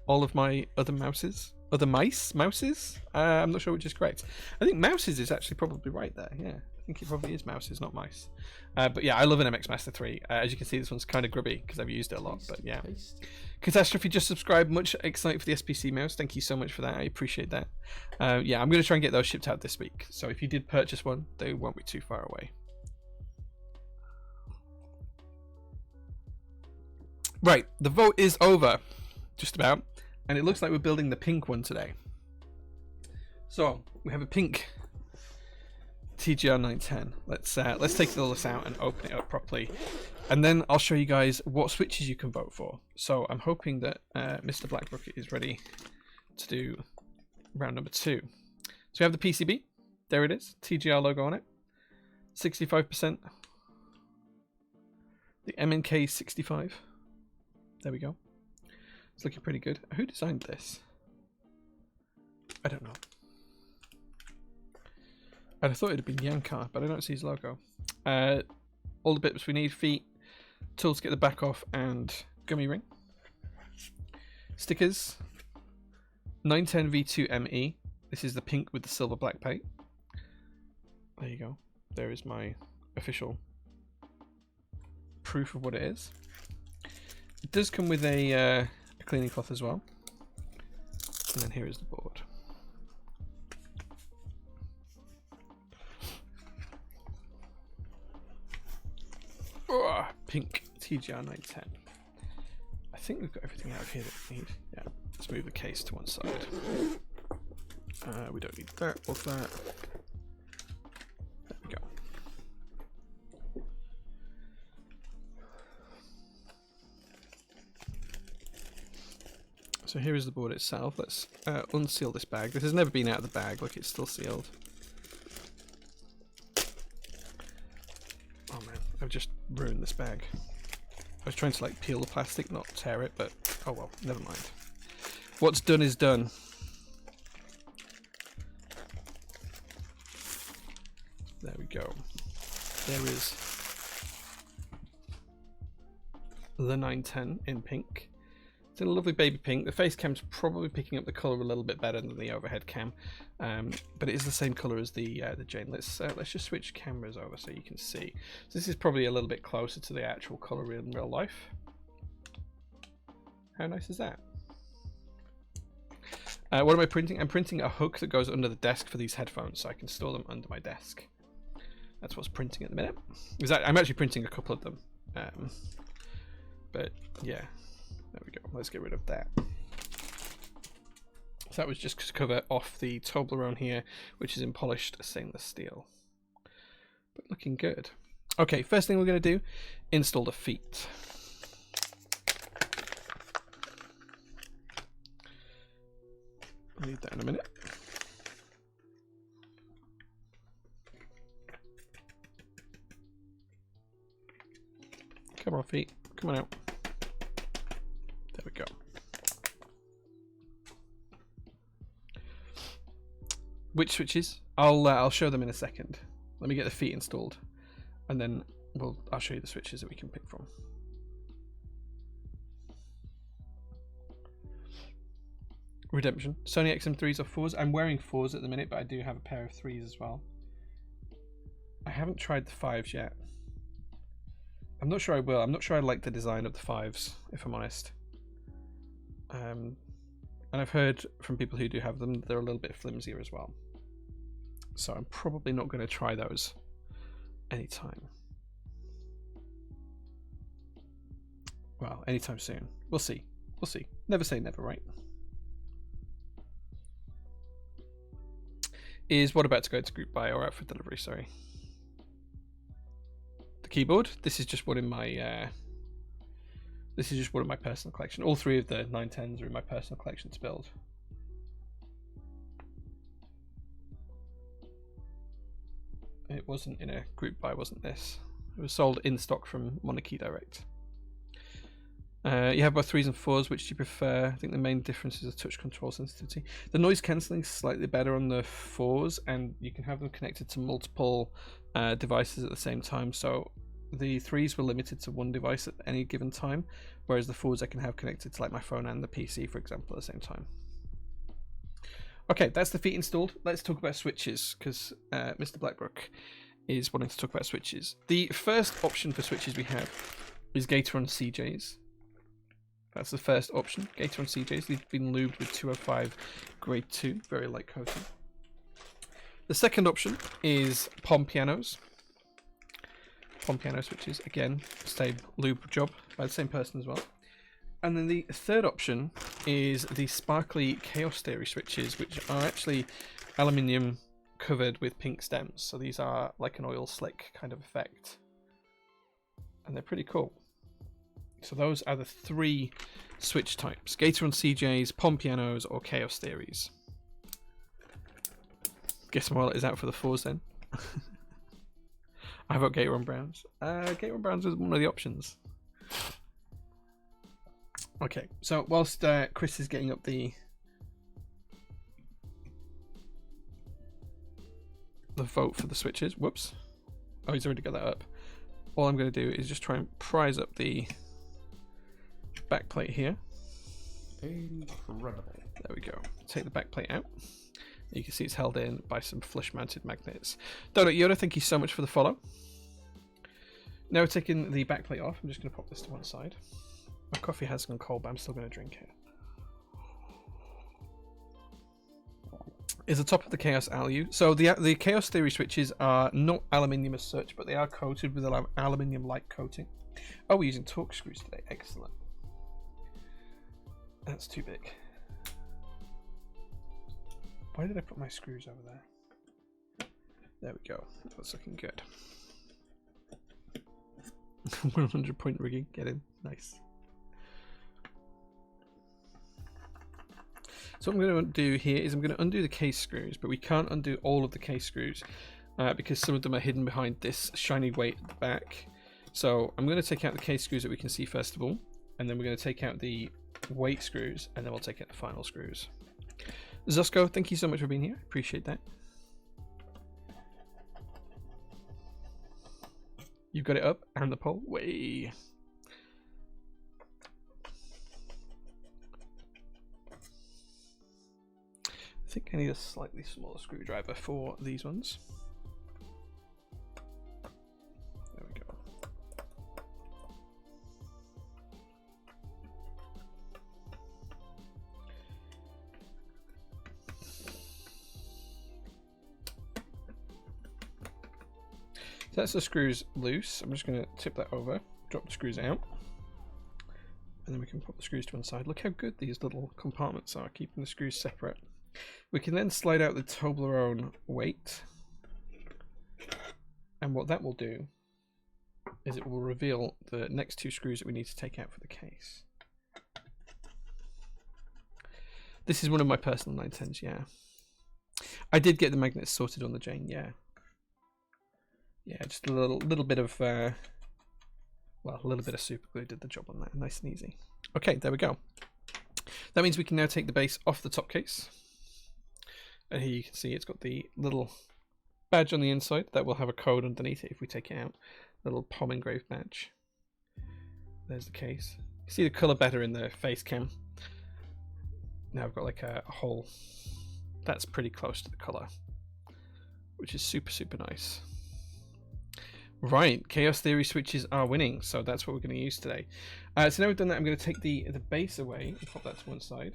A: all of my other mouses. Other mouses? I'm not sure which is correct. I think mouses is actually probably right there. Yeah, I think it probably is mouses, not mice. But yeah, I love an MX Master 3. As you can see, this one's kind of grubby because I've used it a lot. But yeah. Catastrophe just subscribed. Much excited for the SPC mouse. Thank you so much for that. I appreciate that. Yeah, I'm going to try and get those shipped out this week. So if you did purchase one, they won't be too far away. Right, the vote is over, just about, and it looks like we're building the pink one today. So we have a pink TGR 910. Let's take all this out and open it up properly, and then I'll show you guys what switches you can vote for. So I'm hoping that Mr. Black Bucket is ready to do round number 2. So we have the PCB. There it is, TGR logo on it. 65%. The MNK 65. There we go. It's looking pretty good. Who designed this? I don't know. I'd have thought it'd have been Yankar, but I don't see his logo. All the bits we need: feet, tools to get the back off, and gummy ring. Stickers. 910 V2 ME. This is the pink with the silver black paint. There you go. There is my official proof of what it is. It does come with a cleaning cloth as well. And then here is the board. Oh, pink TGR 910. I think we've got everything out of here that we need. Yeah, let's move the case to one side. We don't need that or that. There we go. So here is the board itself. Let's unseal this bag. This has never been out of the bag. Look, it's still sealed. Oh man, I've just ruined this bag. I was trying to like peel the plastic, not tear it, but oh well, never mind. What's done is done. There we go. There is the 910 in pink. It's in a lovely baby pink. The face cam's probably picking up the colour a little bit better than the overhead cam, but it is the same colour as the Jane. Let's just switch cameras over so you can see. So this is probably a little bit closer to the actual colour in real life. How nice is that? What am I printing? I'm printing a hook that goes under the desk for these headphones, so I can store them under my desk. That's what's printing at the minute. I'm actually printing a couple of them. But yeah, there we go. Let's get rid of that. So that was just to cover off the Toblerone here, which is in polished stainless steel. But looking good. Okay, first thing we're going to do, install the feet. I'll leave that in a minute. Come on, feet. Come on out. There we go. Which switches? I'll show them in a second. Let me get the feet installed, and then I'll show you the switches that we can pick from. Redemption. Sony XM3s or 4s. I'm wearing 4s at the minute, but I do have a pair of 3s as well. I haven't tried the 5s yet. I'm not sure I will. I'm not sure I like the design of the 5s, if I'm honest. And I've heard from people who do have them, they're a little bit flimsier as well. So I'm probably not going to try those anytime. Well, anytime soon. We'll see. We'll see. Never say never, right? Is what about to go to group buy or out for delivery? Sorry. The keyboard. This is just one in my. This is just one of my personal collection. All 3 of the 910s are in my personal collection to build. It wasn't in a group buy, wasn't this? It was sold in stock from Monarchy Direct. You have both 3s and 4s. Which do you prefer? I think the main difference is the touch control sensitivity. The noise cancelling is slightly better on the 4s, and you can have them connected to multiple devices at the same time. So the 3s were limited to 1 device at any given time, whereas the 4s I can have connected to like my phone and the PC, for example, at the same time. Okay, that's the feet installed. Let's talk about switches, because Mr. Blackbrook is wanting to talk about switches. The first option for switches we have is Gateron CJs. That's the first option. Gateron CJs. They've been lubed with 205 grade 2, very light coating. The second option is Pom Pianos. Pom Piano switches, again, same lube job by the same person as well. And then the third option is the sparkly Chaos Theory switches, which are actually aluminium covered with pink stems. So these are like an oil slick kind of effect. And they're pretty cool. So those are the 3 switch types. Gateron CJs, Pom Pianos, or Chaos Theories. Guess my wallet is out for the 4s then. I vote Gateron Browns. Gateron Browns is one of the options. Okay, so whilst Chris is getting up the vote for the switches, whoops. Oh, he's already got that up. All I'm going to do is just try and prise up the back plate here.
B: Incredible.
A: There we go. Take the back plate out. You can see it's held in by some flush mounted magnets. Donut Yoda, thank you so much for the follow. Now we're taking the back plate off. I'm just going to pop this to one side. My coffee has gone cold, but I'm still going to drink it. Is the top of the Chaos Alu. So the Chaos Theory switches are not aluminium as such, but they are coated with an aluminium-like coating. Oh, we're using Torx screws today. Excellent. That's too big. Why did I put my screws over there? There we go. That's looking good. 100 point rigging. Get in. Nice. So what I'm going to do here is I'm going to undo the case screws, but we can't undo all of the case screws because some of them are hidden behind this shiny weight at the back. So I'm going to take out the case screws that we can see first of all, and then we're going to take out the weight screws, and then we'll take out the final screws. Zosko, thank you so much for being here. Appreciate that. You've got it up and the pole. Way. I think I need a slightly smaller screwdriver for these ones. There we go. So that's the screws loose. I'm just going to tip that over. drop the screws out. And then we can pop the screws to one side. Look how good these little compartments are, keeping the screws separate. We can then slide out the Toblerone weight. And what that will do is it will reveal the next two screws that we need to take out for the case. This is one of my personal 910s, yeah. I did get the magnets sorted on the Jane, yeah. Yeah, just a little bit of, well, a little bit of super glue did the job on that, nice and easy. Okay, there we go. That means we can now take the base off the top case. And here you can see it's got the little badge on the inside that will have a code underneath it if we take it out. Little palm engraved badge. There's the case. You see the colour better in the face cam. Now I've got like a hole. That's pretty close to the colour, which is super, super nice. Right, Chaos Theory switches are winning, so that's what we're going to use today. So now we've done that, I'm going to take the base away and pop that to one side.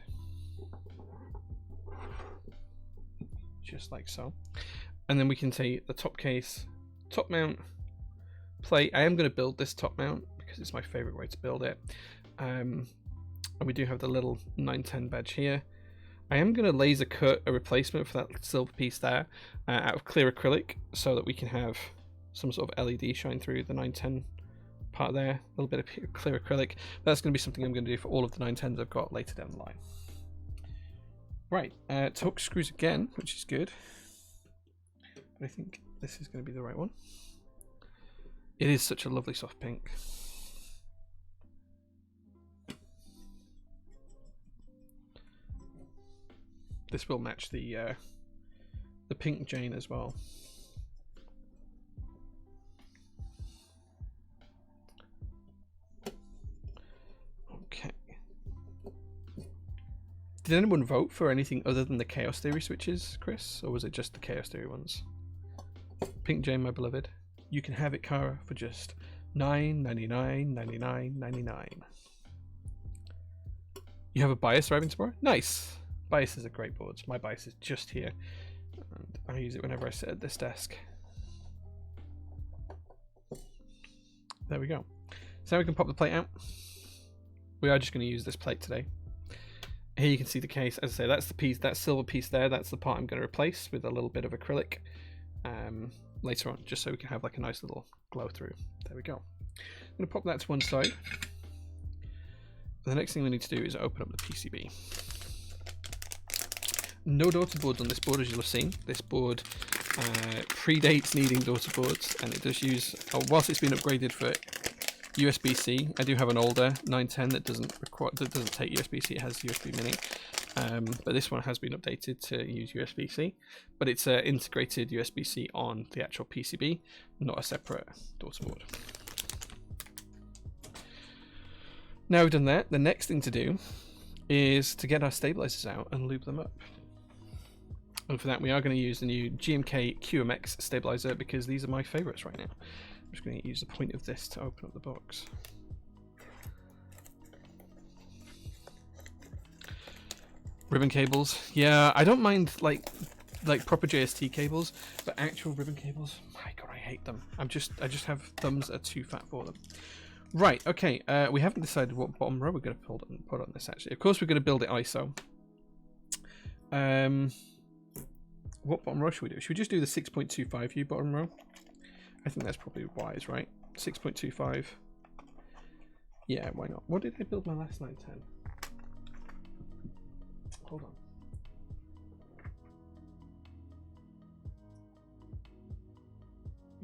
A: Just like so. And then we can take the top case, top mount, plate. I am going to build this top mount because it's my favourite way to build it. And we do have the little 910 badge here. I am going to laser cut a replacement for that silver piece there out of clear acrylic so that we can have some sort of LED shine through the 910 part there. A little bit of clear acrylic. That's going to be something I'm going to do for all of the 910s I've got later down the line. Right, torque screws again, which is good. But I think this is going to be the right one. It is such a lovely soft pink. This will match the pink Jane as well. Okay. Did anyone vote for anything other than the Chaos Theory switches, Chris? Or was it just the Chaos Theory ones? Pink Jane, my beloved. You can have it, Kara, for just $9.99, $99.99. You have a bias arriving tomorrow? Nice! Bias is a great board. My bias is just here. And I use it whenever I sit at this desk. There we go. So now we can pop the plate out. We are just going to use this plate today. Here you can see the case. As I say, that's the piece, that silver piece there. That's the part I'm going to replace with a little bit of acrylic later on, just so we can have like a nice little glow through. There we go. I'm going to pop that to one side. The next thing we need to do is open up the PCB. No daughter boards on this board, as you'll have seen. This board predates needing daughter boards, and it does use, whilst it's been upgraded for USB-C, I do have an older 910 that doesn't take USB-C. It has USB Mini, but this one has been updated to use USB-C. But it's integrated USB-C on the actual PCB, not a separate daughter board. Now we've done that, the next thing to do is to get our stabilizers out and lube them up. And for that, we are going to use the new GMK QMX stabilizer because these are my favorites right now. I'm just going to use the point of this to open up the box. Ribbon cables. Yeah, I don't mind like proper JST cables, but actual ribbon cables, my god, I hate them. I just have thumbs that are too fat for them. Right, okay, we haven't decided what bottom row we're going to put on this actually. Of course we're going to build it ISO. What bottom row should we do? Should we just do the 6.25U bottom row? I think that's probably wise, right? 6.25. Yeah, why not? What did I build my last 910? Hold on.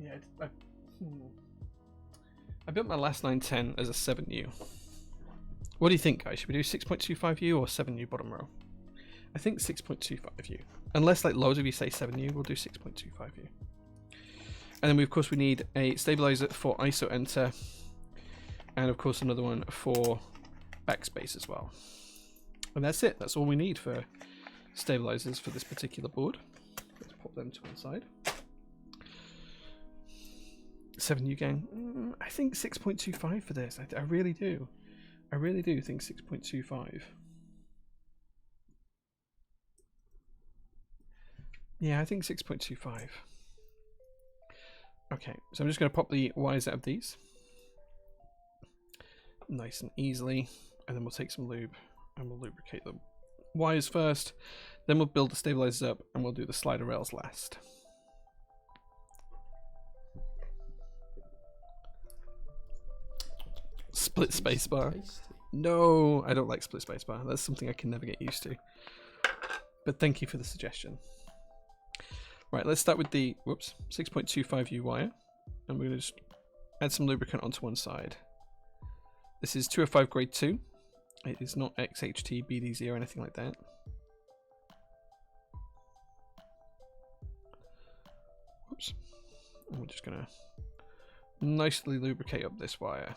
A: Yeah, I built my last 910 as a 7U. What do you think, guys? Should we do 6.25U or 7U bottom row? I think 6.25U. Unless like loads of you say 7U, we'll do 6.25U. And then of course we need a stabilizer for ISO enter, and of course another one for backspace as well. And that's it. That's all we need for stabilizers for this particular board. Let's pop them to one side. 7U gang. I think 6.25 for this. I really do. I really do think 6.25. Yeah, I think 6.25. Okay, so I'm just going to pop the wires out of these. nice and easily. And then we'll take some lube and we'll lubricate the wires first. Then we'll build the stabilizers up and we'll do the slider rails last. Split spacebar. No, I don't like split spacebar. That's something I can never get used to. But thank you for the suggestion. Right, let's start with the 6.25U wire. And we're going to just add some lubricant onto one side. This is 205 grade 2. It is not XHT, BDZ or anything like that. Whoops. And we're just going to nicely lubricate up this wire.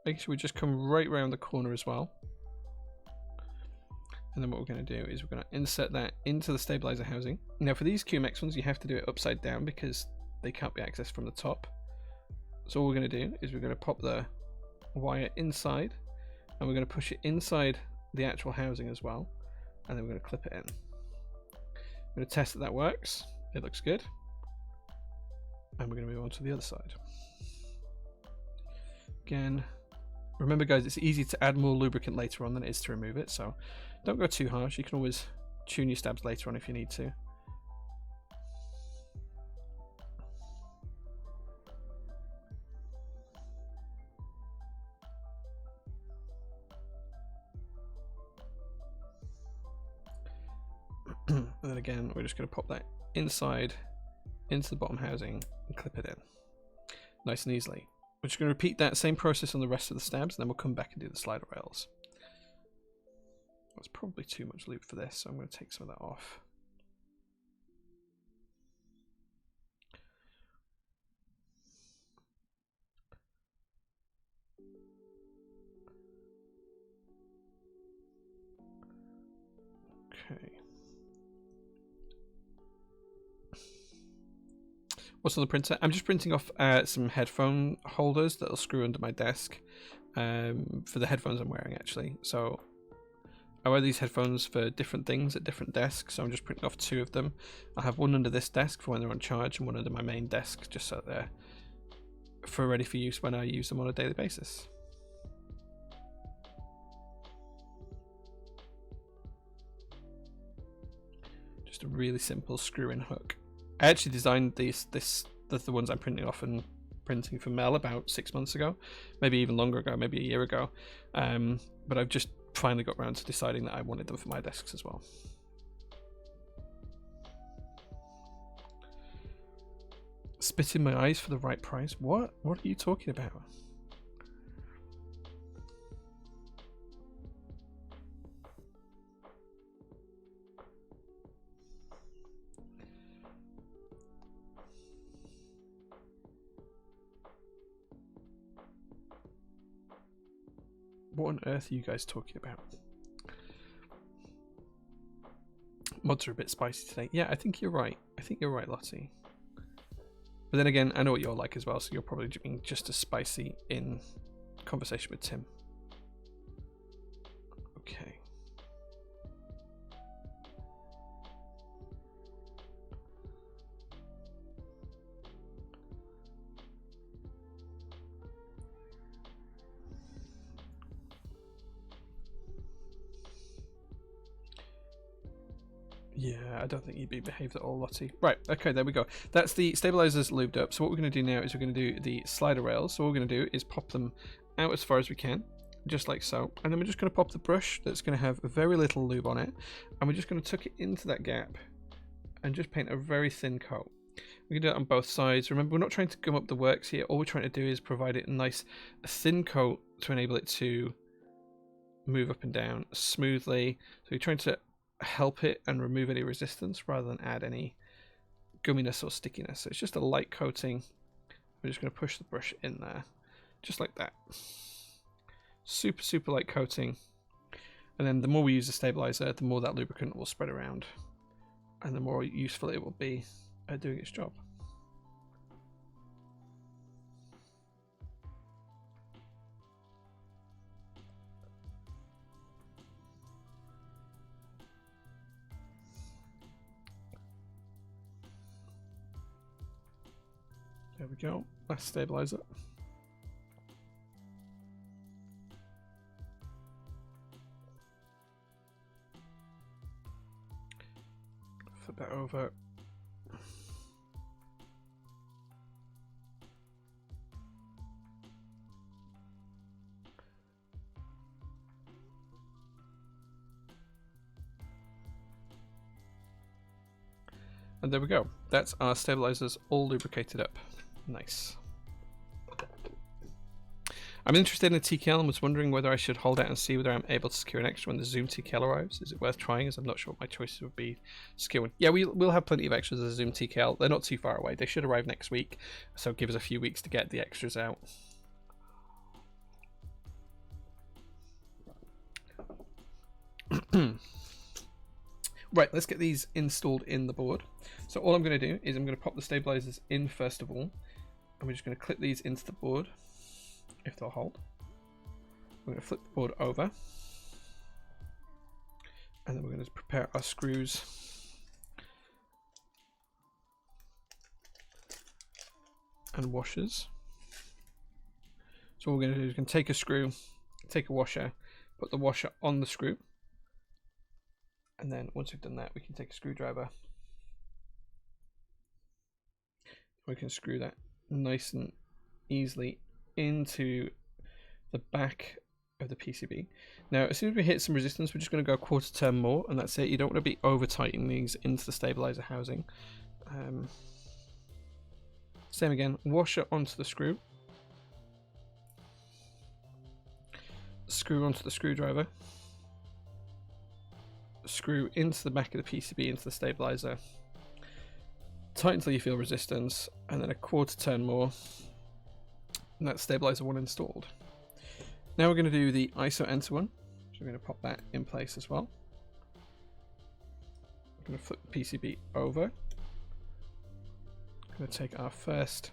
A: Make sure we just come right around the corner as well. And then what we're going to do is we're going to insert that into the stabilizer housing. Now for these QMX ones you have to do it upside down because they can't be accessed from the top. So all we're going to do is we're going to pop the wire inside and we're going to push it inside the actual housing as well, and then we're going to clip it in. I'm going to test that works. It looks good, and we're going to move on to the other side. Again, remember guys, it's easy to add more lubricant later on than it is to remove it, so don't go too harsh. You can always tune your stabs later on if you need to. And then again, we're just going to pop that inside into the bottom housing and clip it in nice and easily. We're just going to repeat that same process on the rest of the stabs, and then we'll come back and do the slider rails. That's probably too much lube for this, so I'm going to take some of that off. Okay. What's on the printer? I'm just printing off some headphone holders that'll screw under my desk for the headphones I'm wearing actually. So I wear these headphones for different things at different desks, so I'm just printing off 2 of them. I have one under this desk for when they're on charge and one under my main desk just so they're ready for use when I use them on a daily basis. Just a really simple screw-in hook. I actually designed the ones I'm printing off and printing for Mel about 6 months ago, maybe even longer ago, maybe a year ago. But I've just finally got around to deciding that I wanted them for my desks as well. Spit in my eyes for the right price? What? What are you talking about? What on earth are you guys talking about? Mods are a bit spicy today. Yeah, I think you're right. I think you're right, Lottie. But then again, I know what you're like as well, so you're probably being just as spicy in conversation with Tim. Okay. Yeah, I don't think you'd be behaved at all, Lottie. Right, okay, there we go. That's the stabilizers lubed up. So what we're going to do now is we're going to do the slider rails. So what we're going to do is pop them out as far as we can, just like so. And then we're just going to pop the brush that's going to have very little lube on it. And we're just going to tuck it into that gap and just paint a very thin coat. We can do it on both sides. Remember, we're not trying to gum up the works here. All we're trying to do is provide it a nice thin coat to enable it to move up and down smoothly. So we're trying to help it and remove any resistance rather than add any gumminess or stickiness. So it's just a light coating. We're just going to push the brush in there just like that. Super light coating, and then the more we use the stabilizer, the more that lubricant will spread around and the more useful it will be at doing its job. There we go. That's stabilizer. that over. And there we go. That's our stabilizers all lubricated up. Nice. I'm interested in a TKL and was wondering whether I should hold out and see whether I'm able to secure an extra when the Zoom TKL arrives. Is it worth trying, as I'm not sure what my choices would be to secure one. Yeah, we'll have plenty of extras as a Zoom TKL. They're not too far away. They should arrive next week, so give us a few weeks to get the extras out. Right, let's get these installed in the board. So all I'm going to do is I'm going to pop the stabilizers in first of all, and we're just going to clip these into the board, if they'll hold. We're going to flip the board over, and then we're going to prepare our screws and washers. So what we're going to do is we can take a screw, take a washer, put the washer on the screw, and then once we've done that, we can take a screwdriver. We can screw that nice and easily into the back of the PCB. Now, as soon as we hit some resistance, we're just going to go a quarter turn more, and that's it. You don't want to be over tightening these into the stabilizer housing. Same again, washer onto the screw. Screw onto the screwdriver. Screw into the back of the PCB, into the stabilizer. Tighten until you feel resistance, and then a quarter turn more, and that's stabilizer 1 installed. Now we're going to do the ISO enter one, so we're going to pop that in place as well. I'm going to flip the PCB over. I'm going to take our first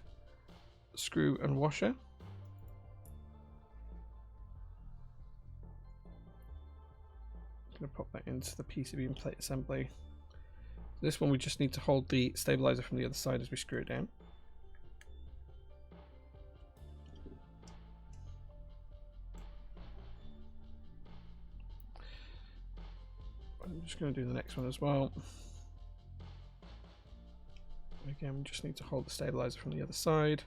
A: screw and washer. I'm going to pop that into the PCB and plate assembly. This one we just need to hold the stabilizer from the other side as we screw it down. I'm just going to do the next one as well. Again, we just need to hold the stabilizer from the other side.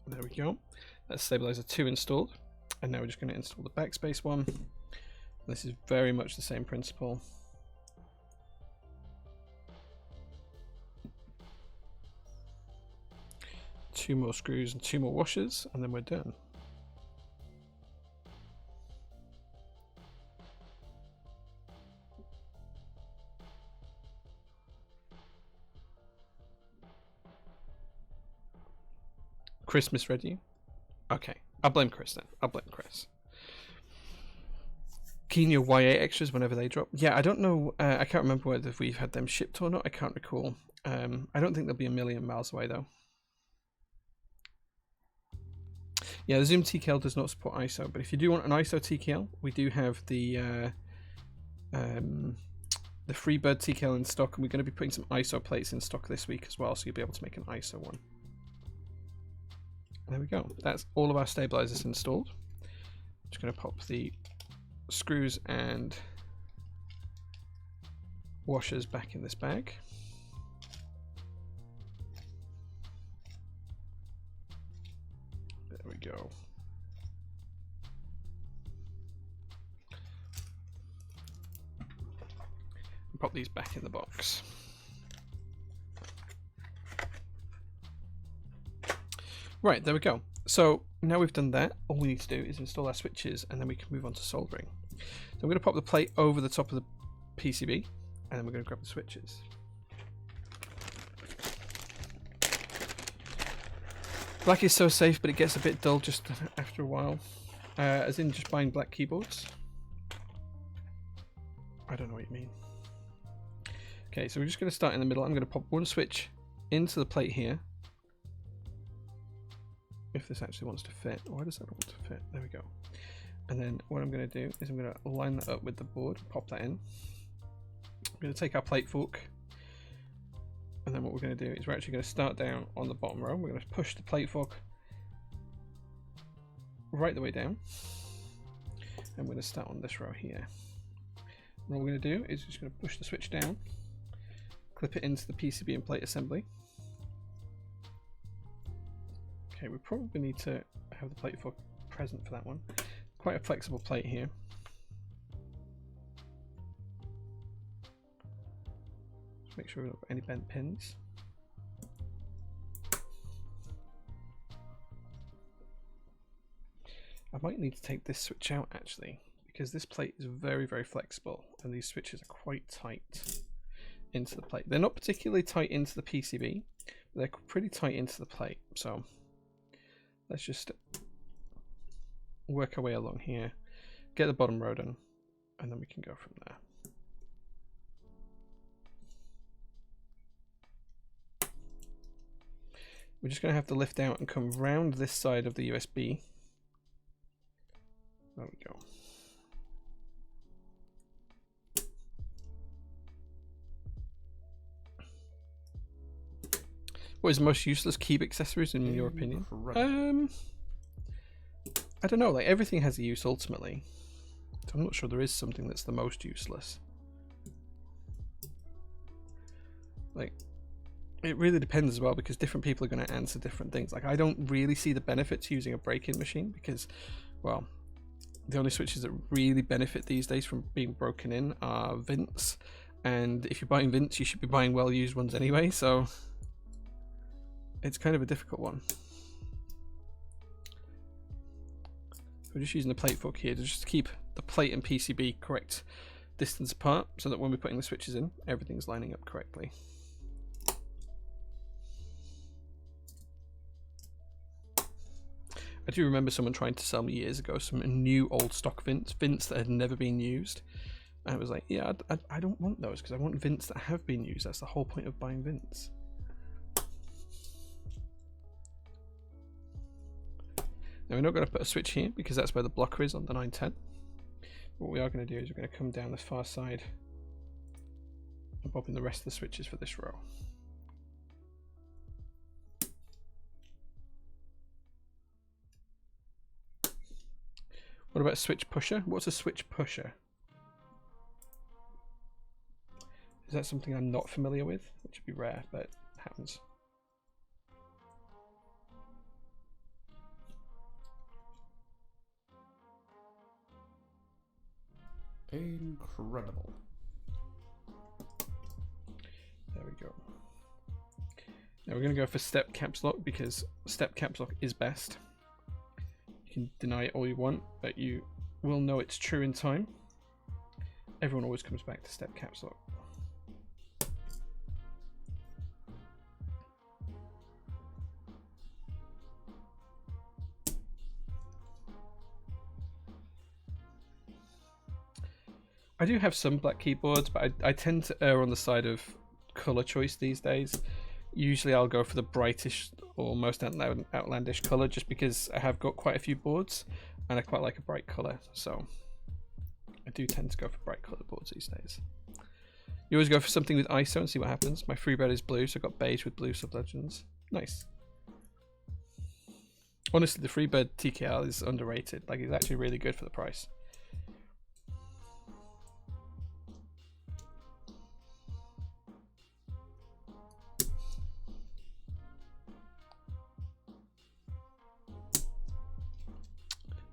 A: There we go. That's stabilizer 2 installed. And now we're just going to install the backspace one. This is very much the same principle. Two more screws and 2 more washers, and then we're done. Chris misread you? Okay, I'll blame Chris then. I'll blame Chris. Keen your YA extras whenever they drop. Yeah, I don't know. I can't remember whether we've had them shipped or not. I can't recall. I don't think they'll be a million miles away though. Yeah, the Zoom TKL does not support ISO, but if you do want an ISO TKL, we do have the Freebird TKL in stock, and we're going to be putting some ISO plates in stock this week as well, so you'll be able to make an ISO one. There we go. That's all of our stabilizers installed. Just going to pop the screws and washers back in this bag. There we go. And pop these back in the box. Right, there we go. So now we've done that, all we need to do is install our switches, and then we can move on to soldering. So I'm going to pop the plate over the top of the PCB, and then we're going to grab the switches. Black is so safe, but it gets a bit dull just after a while. As in just buying black keyboards. I don't know what you mean. Okay, so we're just going to start in the middle. I'm going to pop one switch into the plate here. If this actually wants to fit. Why does that not want to fit? There we go. And then what I'm going to do is I'm going to line that up with the board, pop that in. I'm going to take our plate fork, and then what we're going to do is we're actually going to start down on the bottom row. We're going to push the plate fork right the way down, and we're going to start on this row here. what we're going to do is just going to push the switch down, clip it into the PCB and plate assembly. Okay, we probably need to have the plate fork present for that one. Quite a flexible plate here. Just make sure we don't got any bent pins. I might need to take this switch out actually, because this plate is very, very flexible and these switches are quite tight into the plate. They're not particularly tight into the PCB, but they're pretty tight into the plate. So let's just work our way along here, get the bottom row done, and then we can go from there. We're just going to have to lift out and come round this side of the USB. There we go. What is the most useless keyboard accessories in your opinion? I don't know, like everything has a use ultimately. So I'm not sure there is something that's the most useless. Like, it really depends as well, because different people are going to answer different things. Like, I don't really see the benefit to using a break-in machine because, well, the only switches that really benefit these days from being broken in are Vints, and if you're buying Vints, you should be buying well-used ones anyway, so it's kind of a difficult one. We're just using the plate fork here to just keep the plate and PCB correct distance apart, so that when we're putting the switches in, everything's lining up correctly. I do remember someone trying to sell me years ago some new old stock Vints that had never been used. And I was like, yeah, I don't want those because I want Vints that have been used. That's the whole point of buying Vints. Now we're not going to put a switch here because that's where the blocker is on the 910. What we are going to do is we're going to come down the far side and pop in the rest of the switches for this row. What about a switch pusher? What's a switch pusher? Is that something I'm not familiar with? Which would be rare, but it happens.
B: Incredible.
A: There we go. Now we're going to go for step caps lock because step caps lock is best. You can deny it all you want, but you will know it's true in time. Everyone always comes back to step caps lock. I do have some black keyboards, but I tend to err on the side of color choice these days. Usually I'll go for the brightest or most outlandish color just because I have got quite a few boards and I quite like a bright color, so I do tend to go for bright colored boards these days. You always go for something with ISO and see what happens. My Freebird is blue, so I've got beige with blue sub-legends. Nice. Honestly, the Freebird TKL is underrated. Like, it's actually really good for the price.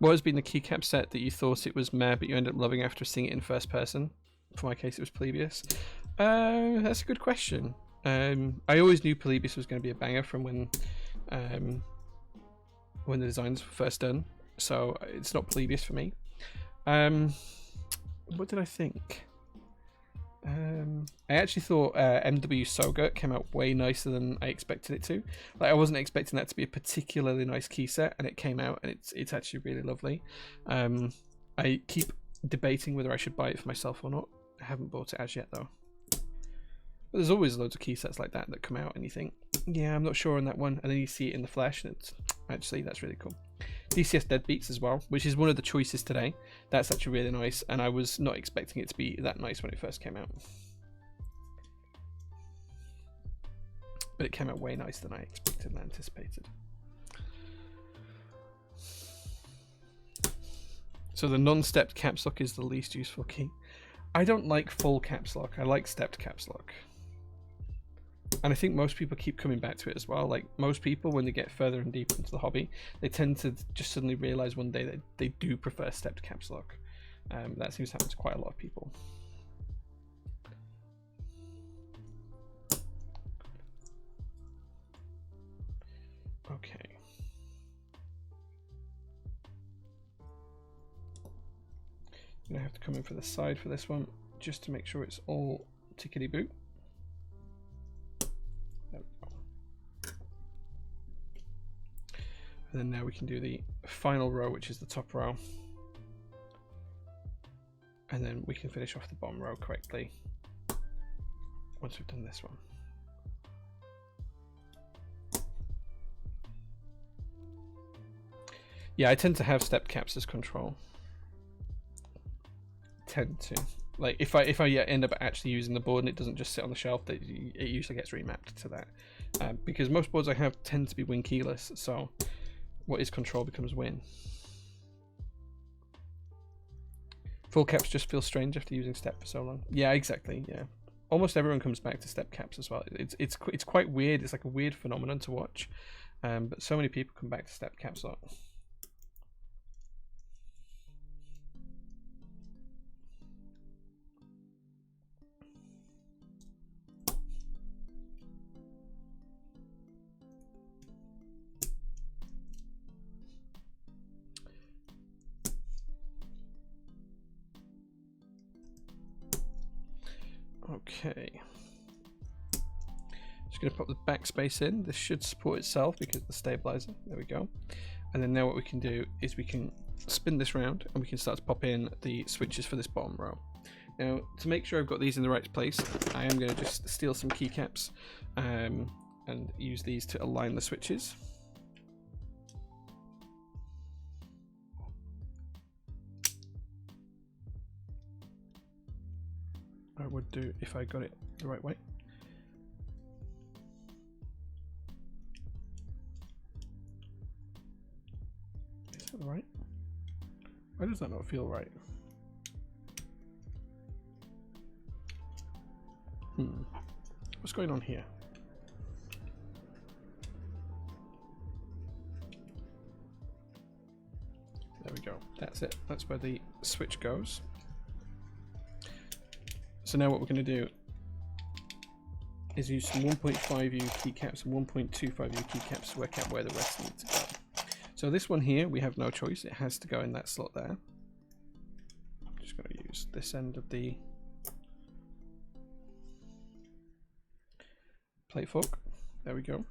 A: What has been the keycap set that you thought it was meh, but you ended up loving after seeing it in first person? For my case, it was Polybius. That's a good question. I always knew Polybius was going to be a banger from when the designs were first done, so it's not Polybius for me. What did I think? I actually thought MW Soga came out way nicer than I expected it to. Like, I wasn't expecting that to be a particularly nice key set, and it came out, and it's actually really lovely. I keep debating whether I should buy it for myself or not. I haven't bought it as yet though. But there's always loads of key sets like that come out, and you think, yeah, I'm not sure on that one, and then you see it in the flesh, and it's actually, that's really cool. DCS Deadbeats as well, which is one of the choices today. That's actually really nice, and I was not expecting it to be that nice when it first came out. But it came out way nicer than I expected and anticipated. So the non-stepped caps lock is the least useful key. I don't like full caps lock. I like stepped caps lock. And I think most people keep coming back to it as well. Like most people, when they get further and deeper into the hobby, they tend to just suddenly realize one day that they do prefer stepped caps lock. That seems to happen to quite a lot of people. Okay. I'm gonna have to come in for the side for this one, just to make sure it's all tickety boo. There we go. And then now we can do the final row, which is the top row. And then we can finish off the bottom row correctly once we've done this one. Yeah, I tend to have stepped caps as control. Tend to. Like if I end up actually using the board and it doesn't just sit on the shelf, it usually gets remapped to that. Because most boards I have tend to be win keyless, so what is control becomes win. Full caps just feel strange after using step for so long. Yeah, exactly. Yeah, almost everyone comes back to step caps as well. It's quite weird. It's like a weird phenomenon to watch, but so many people come back to step caps a lot. Okay, just going to pop the backspace in. This should support itself because of the stabilizer. There we go. And then now what we can do is we can spin this round and we can start to pop in the switches for this bottom row. Now, to make sure I've got these in the right place, I am going to just steal some keycaps and use these to align the switches. I would do if I got it the right way. Is that right? Why does that not feel right? What's going on here? There we go. That's it. That's where the switch goes. So now what we're going to do is use some 1.5U keycaps and 1.25U keycaps to work out where the rest need to go. So this one here, we have no choice. It has to go in that slot there. I'm just going to use this end of the plate fork. There we go.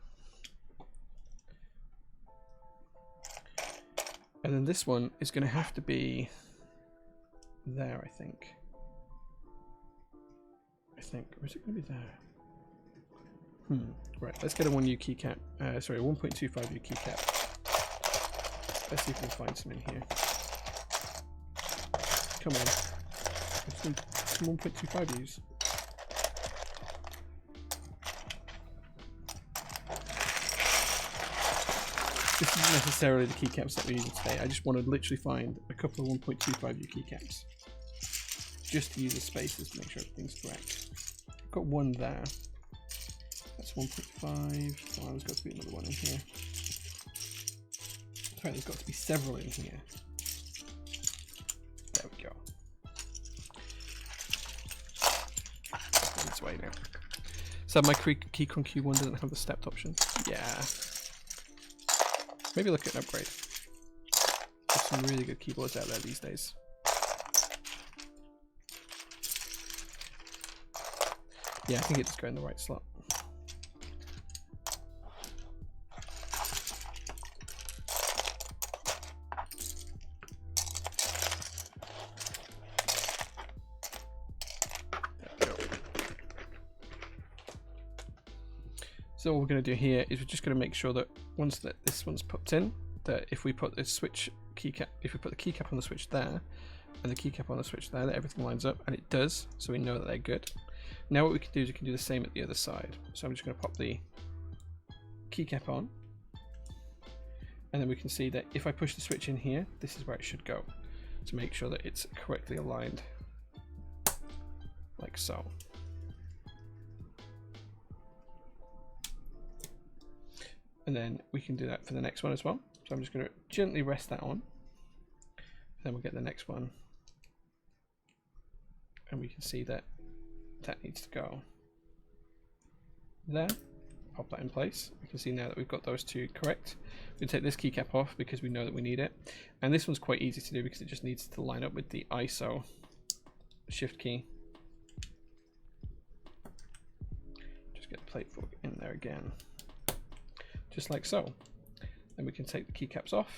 A: And then this one is going to have to be there, I think. Or is it going to be there? Right, let's get a 1U keycap. Sorry, a 1.25U keycap. Let's see if we can find some in here. Come on. I just need some 1.25Us. This isn't necessarily the keycaps that we're using today. I just want to literally find a couple of 1.25U keycaps. Just to use the spaces to make sure everything's correct. I've got one there. That's 1.5. Oh, there's got to be another one in here. Sorry, there's got to be several in here. There we go. This way now. So my Keychron Q1 doesn't have the stepped option. Yeah. Maybe look at an upgrade. There's some really good keyboards out there these days. Yeah, I think it just go in the right slot. There we go. So what we're going to do here is we're just going to make sure that once that this one's popped in, that if we put the switch keycap, if we put the keycap on the switch there and the keycap on the switch there, that everything lines up, and it does, so we know that they're good. Now what we can do is we can do the same at the other side. So I'm just going to pop the keycap on, and then we can see that if I push the switch in here, this is where it should go, to make sure that it's correctly aligned like so. And then we can do that for the next one as well. So I'm just going to gently rest that on. Then we'll get the next one. And we can see that that needs to go there. Pop that in place. We can see now that we've got those two correct. We can take this keycap off because we know that we need it. And this one's quite easy to do because it just needs to line up with the ISO shift key. Just get the plate fork in there again. Just like so. Then we can take the keycaps off.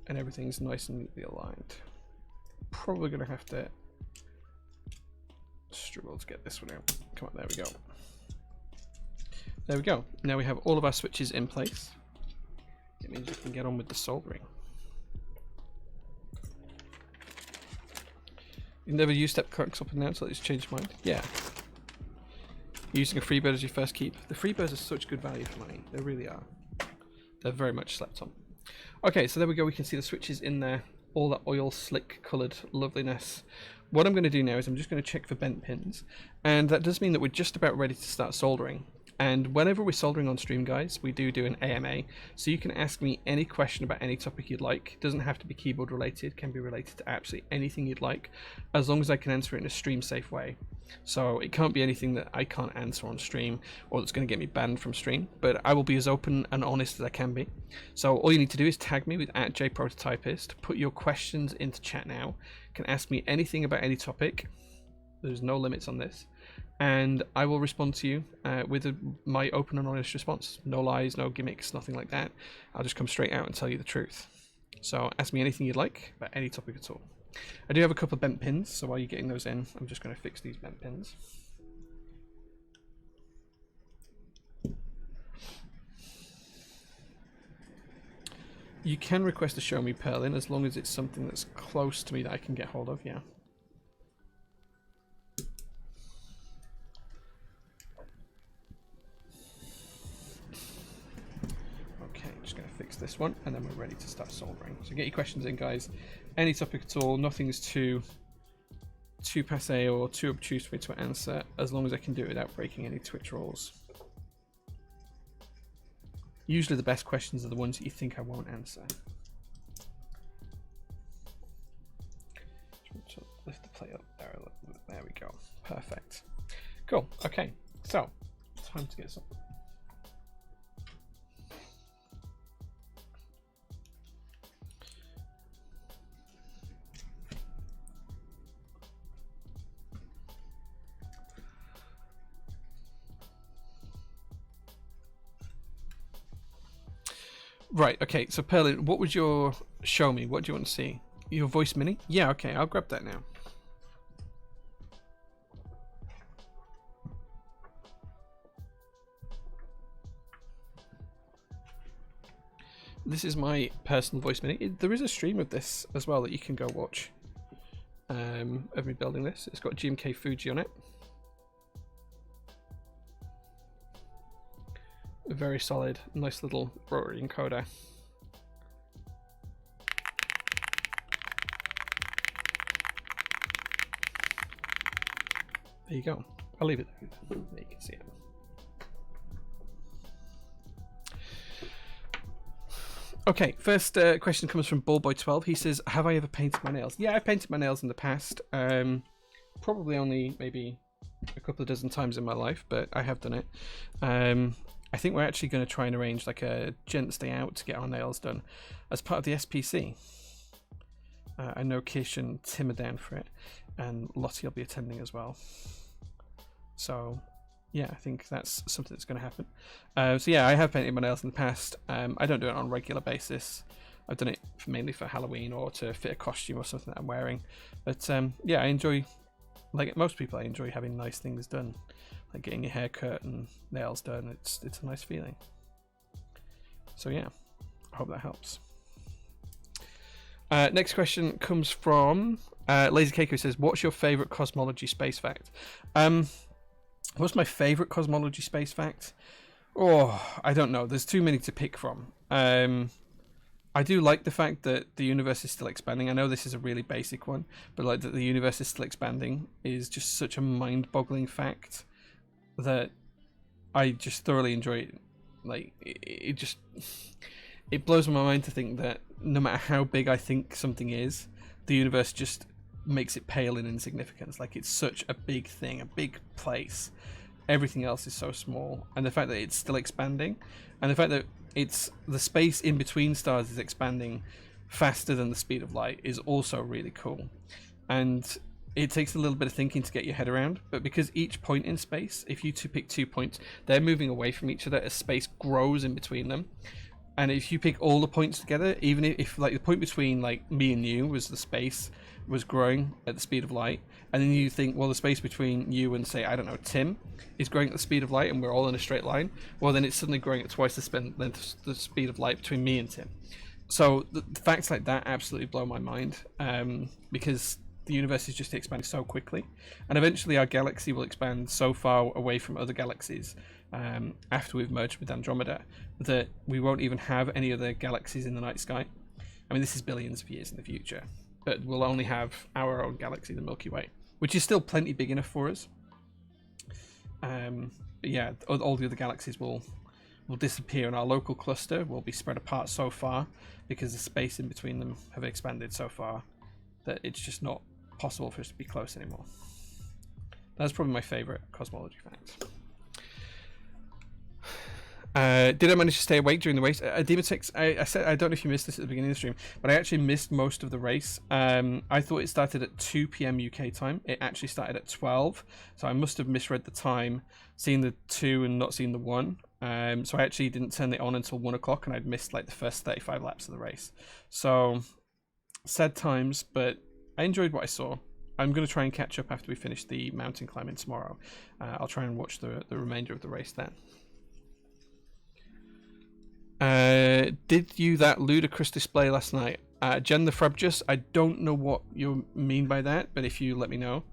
A: And everything's nice and neatly aligned. Probably going to have to struggle to get this one out. Come on, there we go. There we go. Now we have all of our switches in place. It means we can get on with the soldering. You've never used step cranks up and down so it's changed mind? Yeah. Using a freebird as your first keep. The freebirds are such good value for money. They really are. They're very much slept on. Okay, so there we go. We can see the switches in there. All that oil slick coloured loveliness. What I'm going to do now is I'm just going to check for bent pins. And that does mean that we're just about ready to start soldering. And whenever we're soldering on stream, guys, we do an AMA. So you can ask me any question about any topic you'd like. It doesn't have to be keyboard related. It can be related to absolutely anything you'd like, as long as I can answer it in a stream safe way. So it can't be anything that I can't answer on stream or that's going to get me banned from stream, but I will be as open and honest as I can be. So all you need to do is tag me with @JPrototypist, put your questions into chat now, you can ask me anything about any topic. There's no limits on this, and I will respond to you with my open and honest response. No lies, no gimmicks, nothing like that. I'll just come straight out and tell you the truth. So ask me anything you'd like about any topic at all. I do have a couple of bent pins, so while you're getting those in, I'm just going to fix these bent pins. You can request to show me purlin as long as it's something that's close to me that I can get hold of, yeah. Okay, just going to fix this one and then we're ready to start soldering. So get your questions in, guys. Any topic at all, nothing's too passé or too obtuse for me to answer, as long as I can do it without breaking any Twitch rules. Usually the best questions are the ones that you think I won't answer. Lift the plate up there a little bit. There we go. Perfect. Cool. Okay, so time to get some. Right, okay, so Perlin, what would your show me? What do you want to see? Your voice mini? Yeah, okay, I'll grab that now. This is my personal voice mini. There is a stream of this as well that you can go watch of me building this. It's got GMK Fuji on it. A very solid, nice little rotary encoder. There you go. I'll leave it there. There you can see it. Okay, first question comes from Ballboy12. He says, have I ever painted my nails? Yeah, I've painted my nails in the past. Probably only maybe a couple of dozen times in my life, but I have done it. I think we're actually going to try and arrange like a gents day out to get our nails done as part of the SPC. I know Kish and Tim are down for it, and Lottie will be attending as well. So yeah, I think that's something that's going to happen. So yeah, I have painted my nails in the past. I don't do it on a regular basis. I've done it mainly for Halloween or to fit a costume or something that I'm wearing. But yeah, I enjoy, like most people, I enjoy having nice things done. Like getting your hair cut and nails done. It's a nice feeling. So yeah, I hope that helps. Next question comes from Lazy Keiko, who says, what's your favourite cosmology space fact? What's my favourite cosmology space fact? Oh, I don't know. There's too many to pick from. I I do like the fact that the universe is still expanding. I know this is a really basic one, but like that the universe is still expanding is just such a mind-boggling fact that I just thoroughly enjoy it. Like it just it blows my mind to think that no matter how big I think something is, the universe just makes it pale in insignificance. Like it's such a big thing, a big place. Everything else is so small, and the fact that it's still expanding, and the fact that it's the space in between stars is expanding faster than the speed of light is also really cool. And it takes a little bit of thinking to get your head around, but because each point in space, if you pick 2 points, they're moving away from each other as space grows in between them. And if you pick all the points together, even if like the point between like me and you was the space was growing at the speed of light, and then you think, well, the space between you and say, I don't know, Tim is growing at the speed of light, and we're all in a straight line, well, then it's suddenly growing at twice the speed of light between me and Tim. So the facts like that absolutely blow my mind, because the universe is just expanding so quickly, and eventually our galaxy will expand so far away from other galaxies after we've merged with Andromeda that we won't even have any other galaxies in the night sky. I mean, this is billions of years in the future, but we'll only have our own galaxy, the Milky Way, which is still plenty big enough for us. But yeah, all the other galaxies will disappear, and our local cluster will be spread apart so far because the space in between them have expanded so far that it's just not possible for us to be close anymore. That's probably my favorite cosmology fact. Did I manage to stay awake during the race? Dematix, I said, I don't know if you missed this at the beginning of the stream, but I actually missed most of the race. I thought it started at 2 p.m. UK time. It actually started at 12, so I must have misread the time, seen the 2 and not seen the 1. So I actually didn't turn it on until 1 o'clock, and I'd missed like the first 35 laps of the race. So sad times, but I enjoyed what I saw. I'm going to try and catch up after we finish the mountain climbing tomorrow. I'll try and watch the remainder of the race then. Did you that ludicrous display last night? Jen the Frabjus, I don't know what you mean by that, but if you let me know,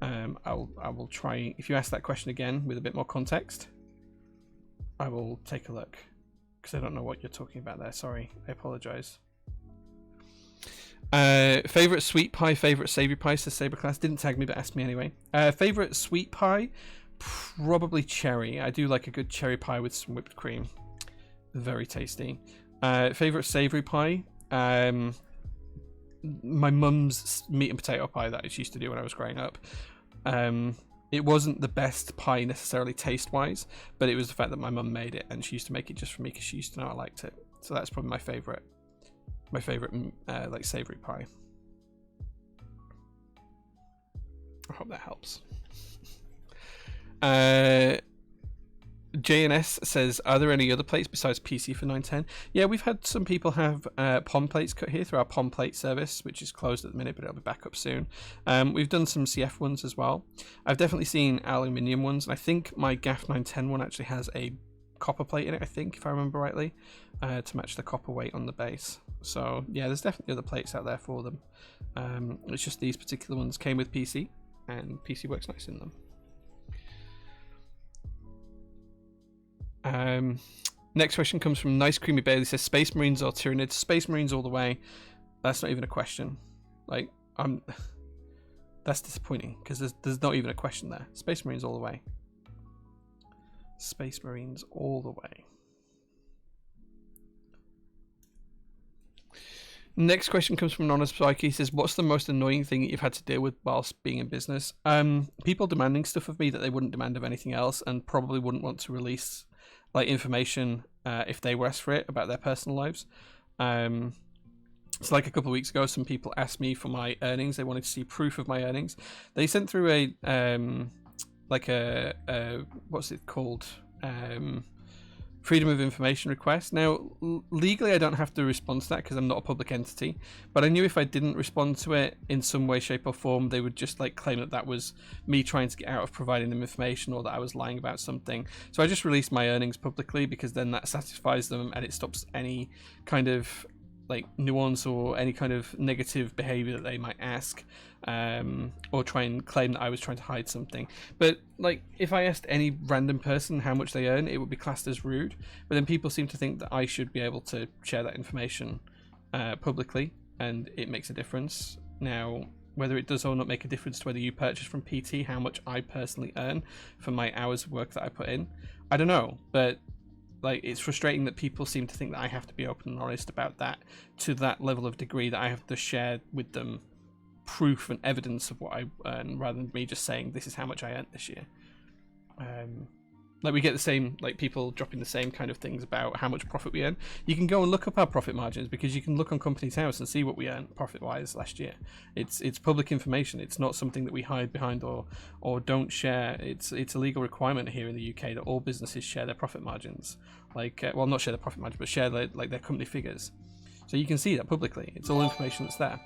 A: I will try. If you ask that question again with a bit more context, I will take a look, because I don't know what you're talking about there. Sorry, I apologize. Favorite sweet pie, favorite savory pie, says Saberclass. Didn't tag me, but asked me anyway. Favorite sweet pie, probably cherry. I do like a good cherry pie with some whipped cream. Very tasty. Favorite savory pie, my mum's meat and potato pie that she used to do when I was growing up. It wasn't the best pie necessarily taste wise, but it was the fact that my mum made it, and she used to make it just for me because she used to know I liked it. So that's probably my favorite like savory pie. I hope that helps. JNS says, are there any other plates besides PC for 910? Yeah, we've had some people have POM plates cut here through our POM plate service, which is closed at the minute, but it'll be back up soon. We've done some CF ones as well. I've definitely seen aluminium ones, and I think my GAF 910 one actually has a copper plate in it, I think, if I remember rightly, to match the copper weight on the base. So yeah, there's definitely other plates out there for them. It's just these particular ones came with PC, and PC works nice in them. Next question comes from Nice Creamy Bailey. Says Space Marines or Tyranids? Space Marines all the way. That's not even a question. Like, that's disappointing, because there's not even a question there. Space Marines all the way. Space Marines all the way. Next question comes from Anonymous Psyche. He says, what's the most annoying thing that you've had to deal with whilst being in business? People demanding stuff of me that they wouldn't demand of anything else, and probably wouldn't want to release like information if they were asked for it about their personal lives. So like a couple of weeks ago, some people asked me for my earnings. They wanted to see proof of my earnings. They sent through a like a what's it called, freedom of information request. Now legally I don't have to respond to that because I'm not a public entity, but I knew if I didn't respond to it in some way, shape or form, they would just like claim that that was me trying to get out of providing them information, or that I was lying about something. So I just released my earnings publicly, because then that satisfies them and it stops any kind of like nuance or any kind of negative behavior that they might ask, or try and claim that I was trying to hide something. But like, if I asked any random person how much they earn, it would be classed as rude. But then people seem to think that I should be able to share that information publicly, and it makes a difference. Now, whether it does or not make a difference to whether you purchase from PT, how much I personally earn for my hours of work that I put in, I don't know. But like, it's frustrating that people seem to think that I have to be open and honest about that to that level of degree, that I have to share with them proof and evidence of what I earn, rather than me just saying this is how much I earned this year. Like, we get the same, like, people dropping the same kind of things about how much profit we earn. You can go and look up our profit margins, because you can look on Companies House and see what we earned profit-wise last year. It's public information. It's not something that we hide behind or don't share. It's a legal requirement here in the UK that all businesses share their profit margins. Like, well, not share their profit margin, but share their company figures. So you can see that publicly. It's all information that's there.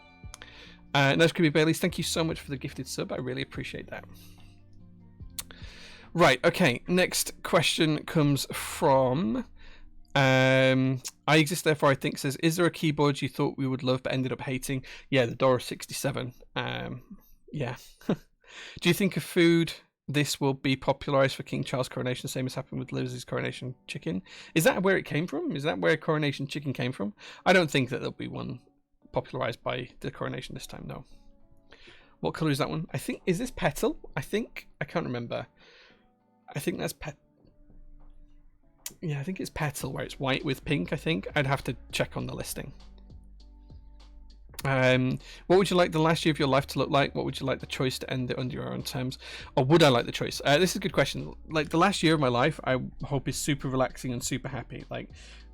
A: Nice Creepy Baileys, thank you so much for the gifted sub. I really appreciate that. Right, okay, next question comes from I Exist Therefore I Think, says, is there a keyboard you thought we would love but ended up hating? Yeah, the Dora 67. Yeah. Do you think a food this will be popularized for King Charles' coronation, same as happened with Liz's coronation chicken? Is that where it came from? Is that where coronation chicken came from? I don't think that there'll be one popularized by the coronation this time, no. What color is that one? I think, is this petal? I can't remember. I think that's yeah, I think it's petal, where it's white with pink. I think I'd have to check on the listing. What would you like the last year of your life to look like? What would you like the choice to end it under your own terms? Or would I like the choice? This is a good question. Like, the last year of my life, I hope is super relaxing and super happy. Like,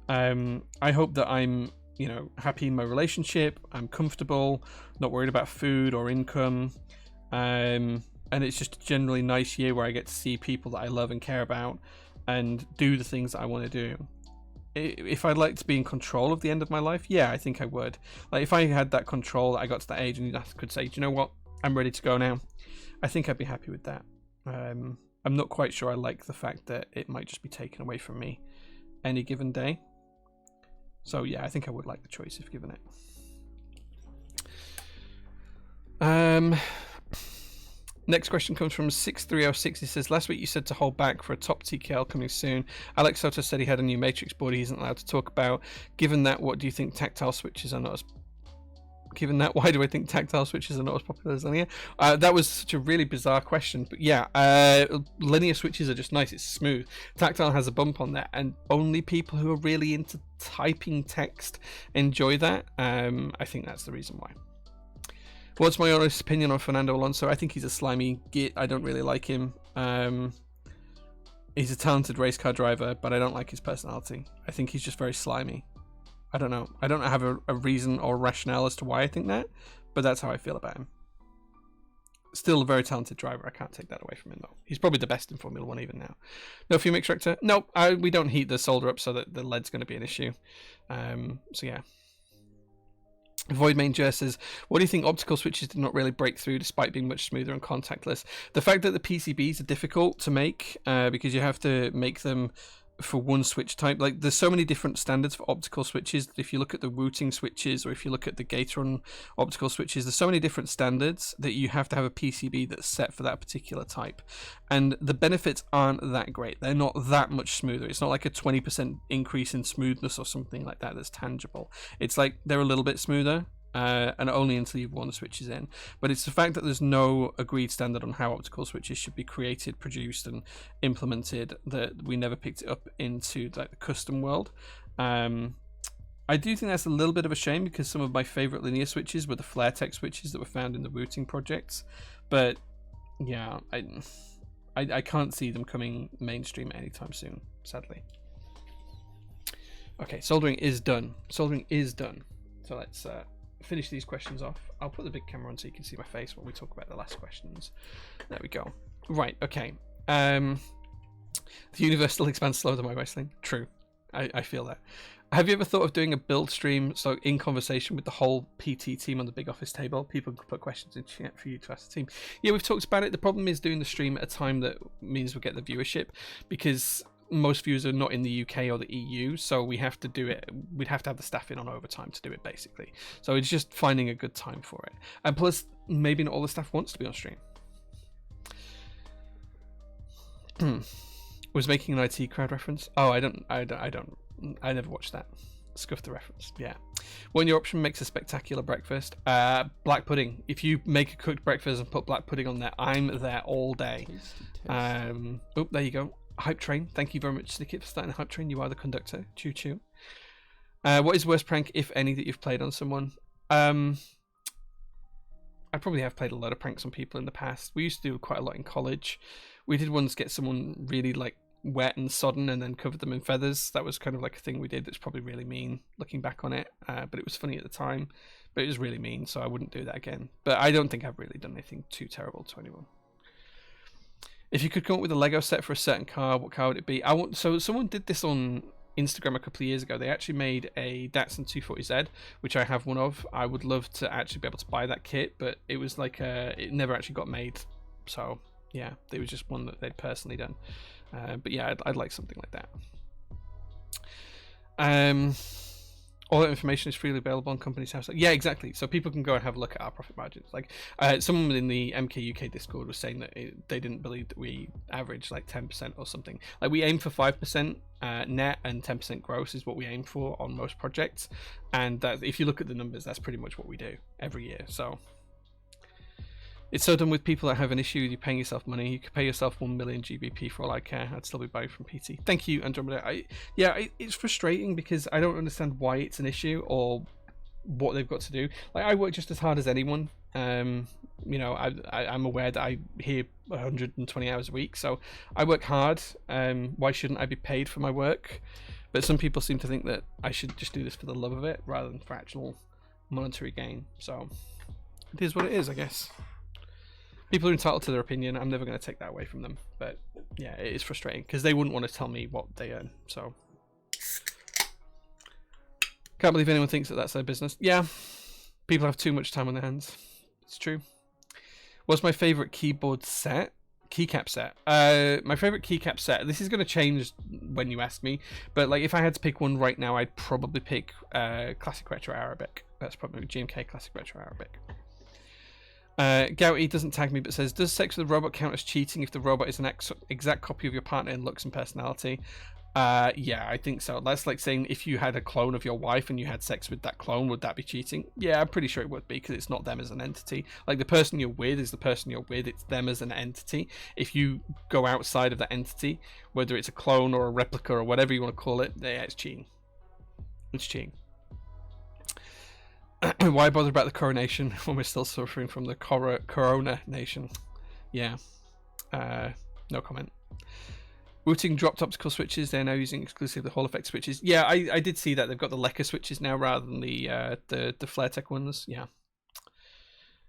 A: I hope that I'm, you know, happy in my relationship. I'm comfortable, not worried about food or income. And it's just a generally nice year where I get to see people that I love and care about and do the things that I want to do. If I'd like to be in control of the end of my life, yeah, I think I would. Like, if I had that control, that I got to that age and I could say, do you know what, I'm ready to go now, I think I'd be happy with that. I'm not quite sure I like the fact that it might just be taken away from me any given day. So yeah, I think I would like the choice if given it. Next question comes from 6306. He says, last week you said to hold back for a top TKL coming soon. Alex Soto said he had a new Matrix board he isn't allowed to talk about. Given that, what do you think tactile switches are not as... Given that, why do I think tactile switches are not as popular as linear? That was such a really bizarre question. But yeah, linear switches are just nice. It's smooth. Tactile has a bump on that, and only people who are really into typing text enjoy that. I think that's the reason why. What's my honest opinion on Fernando Alonso? I think he's a slimy git. I don't really like him. He's a talented race car driver, but I don't like his personality. I think he's just very slimy. I don't know. I don't have a reason or rationale as to why I think that, but that's how I feel about him. Still a very talented driver. I can't take that away from him, though. He's probably the best in Formula 1 even now. No Fumix Rector? No, we don't heat the solder up so that the lead's going to be an issue. So yeah. Void Manger says, what do you think optical switches did not really break through despite being much smoother and contactless? The fact that the PCBs are difficult to make because you have to make them for one switch type. Like, there's so many different standards for optical switches. If you look at the routing switches, or if you look at the Gateron optical switches, there's so many different standards that you have to have a PCB that's set for that particular type. And the benefits aren't that great. They're not that much smoother. It's not like a 20% increase in smoothness or something like that that's tangible. It's like they're a little bit smoother. And only until you've worn the switches in. But it's the fact that there's no agreed standard on how optical switches should be created, produced, and implemented that we never picked it up into like the custom world. I do think that's a little bit of a shame, because some of my favorite linear switches were the FlareTech switches that were found in the routing projects. But yeah, I can't see them coming mainstream anytime soon, sadly. Okay, soldering is done. Soldering is done. So let's finish these questions off. I'll put the big camera on so you can see my face when we talk about the last questions. There we go. Right, okay. The universe still expands slower than my wrestling. True. I feel that. Have you ever thought of doing a build stream, so in conversation with the whole PT team on the big office table? People can put questions in chat for you to ask the team. Yeah, we've talked about it. The problem is doing the stream at a time that means we get the viewership, because most viewers are not in the UK or the EU, so we have to do it. We'd have to have the staff in on overtime to do it, basically. So it's just finding a good time for it. And plus, maybe not all the staff wants to be on stream. Was making an IT crowd reference? Oh, I never watched that. Scuff the reference. Yeah. One your option makes a spectacular breakfast. Black pudding. If you make a cooked breakfast and put black pudding on there, I'm there all day.
B: Tasty.
A: Oh, there you go. Hype train. Thank you very much, Snicket, for starting the hype train. You are the conductor. Choo choo. What is the worst prank, if any, that you've played on someone? I probably have played a lot of pranks on people in the past. We used to do quite a lot in college. We did once get someone really like wet and sodden and then covered them in feathers. That was kind of like a thing we did that's probably really mean looking back on it, but it was funny at the time. But it was really mean, so I wouldn't do that again. But I don't think I've really done anything too terrible to anyone. If you could come up with a Lego set for a certain car, what car would it be? So someone did this on Instagram a couple of years ago. They actually made a Datsun 240Z, which I have one of. I would love to actually be able to buy that kit, but it was like it never actually got made. So yeah, it was just one that they'd personally done. But yeah, I'd like something like that. All that information is freely available on company's house. Yeah, exactly. So people can go and have a look at our profit margins. Like someone in the MK UK Discord was saying that they didn't believe that we average like 10% or something. Like we aim for 5% net and 10% gross is what we aim for on most projects. And that, if you look at the numbers, that's pretty much what we do every year. So it's so done with people that have an issue with you paying yourself money. You could pay yourself 1 million GBP for all I care. I'd still be buying from PT. Thank you, Andromeda. It's frustrating because I don't understand why it's an issue or what they've got to do. Like I work just as hard as anyone. You know, I'm aware that I hear 120 hours a week, so I work hard. Why shouldn't I be paid for my work? But some people seem to think that I should just do this for the love of it rather than for actual monetary gain. So it is what it is, I guess. People are entitled to their opinion. I'm never going to take that away from them. But yeah, it is frustrating because they wouldn't want to tell me what they earn. So can't believe anyone thinks that that's their business. Yeah, people have too much time on their hands. It's true. What's my favorite keyboard set? Keycap set. My favorite keycap set. This is going to change when you ask me. But like, if I had to pick one right now, I'd probably pick Classic Retro Arabic. That's probably GMK Classic Retro Arabic. Gouty doesn't tag me but says, does sex with a robot count as cheating if the robot is an exact copy of your partner in looks and personality? Yeah, I think so. That's like saying if you had a clone of your wife and you had sex with that clone, would that be cheating? Yeah, I'm pretty sure it would be because it's not them as an entity. Like the person you're with is the person you're with. It's them as an entity. If you go outside of that entity, whether it's a clone or a replica or whatever you want to call it, yeah, it's cheating. It's cheating. Why bother about the coronation when we're still suffering from the corona nation? Yeah. No comment. Wooting dropped optical switches. They're now using exclusively the Hall effect switches. Yeah, I did see that. They've got the Leica switches now rather than the Flaretech ones. Yeah.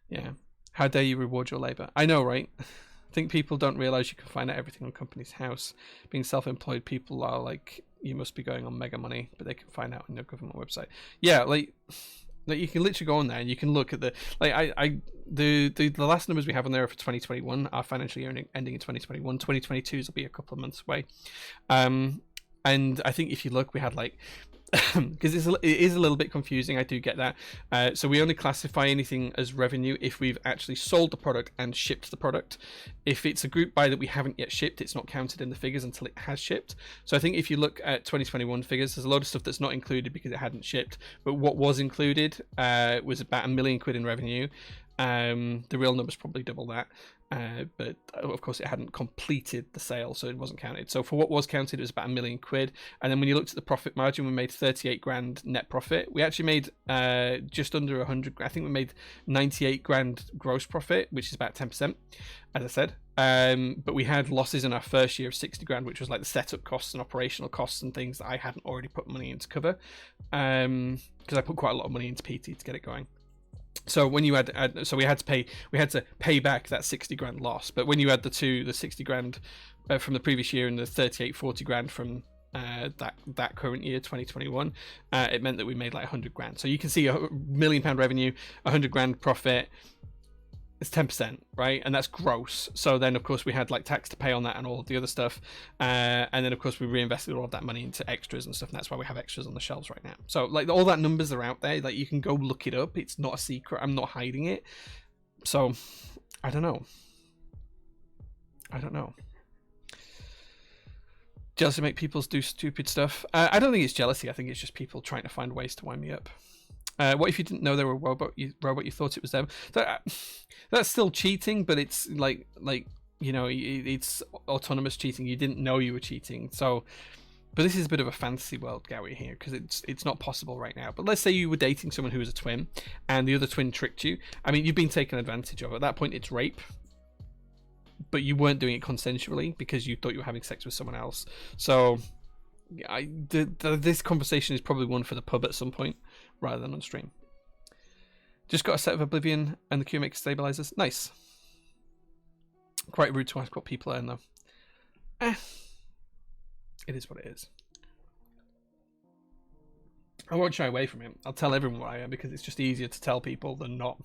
A: Yeah. How dare you reward your labour? I know, right? I think people don't realise you can find out everything on Company's House. Being self-employed people are like, you must be going on mega money, but they can find out on your government website. Yeah, like you can literally go on there and you can look at the the last numbers we have on there are for 2021. Our financial year ending in 2021. 2022 will be a couple of months away. And I think if you look, we had like because it is a little bit confusing. I do get that. So we only classify anything as revenue if we've actually sold the product and shipped the product. If it's a group buy that we haven't yet shipped, it's not counted in the figures until it has shipped. So I think if you look at 2021 figures, there's a lot of stuff that's not included because it hadn't shipped. But what was included was about £1 million in revenue. The real number's probably double that. But of course it hadn't completed the sale, so it wasn't counted. So for what was counted, it was about £1 million. And then when you looked at the profit margin, we made 38 grand net profit. We actually made just under 100. I think we made 98 grand gross profit, which is about 10%, as I said. But we had losses in our first year of 60 grand, which was like the setup costs and operational costs and things that I hadn't already put money in to cover, because I put quite a lot of money into PT to get it going. So when you add, so we had to pay back that 60 grand loss. But when you add the 60 grand from the previous year and the 40 grand from that current year, 2021, it meant that we made like 100 grand. So you can see £1 million revenue, 100 grand profit. It's 10%, right? And that's gross. So then, of course, we had like tax to pay on that and all of the other stuff. And then, of course, we reinvested all of that money into extras and stuff. And that's why we have extras on the shelves right now. So, like, all that numbers are out there. Like, you can go look it up. It's not a secret. I'm not hiding it. So, I don't know. Jealousy make people do stupid stuff. I don't think it's jealousy. I think it's just people trying to find ways to wind me up. What if you didn't know they were a robot? You thought it was them. That's still cheating, but it's like you know, it's autonomous cheating. You didn't know you were cheating. So, but this is a bit of a fantasy world, Gowie, here, because it's not possible right now. But let's say you were dating someone who was a twin, and the other twin tricked you. I mean, you've been taken advantage of. At that point, it's rape. But you weren't doing it consensually because you thought you were having sex with someone else. So, this conversation is probably one for the pub at some point, rather than on stream. Just got a set of Oblivion and the QMX stabilizers. Nice. Quite rude to ask what people earn though. It is what it is. I won't shy away from it. I'll tell everyone what I am because it's just easier to tell people than not.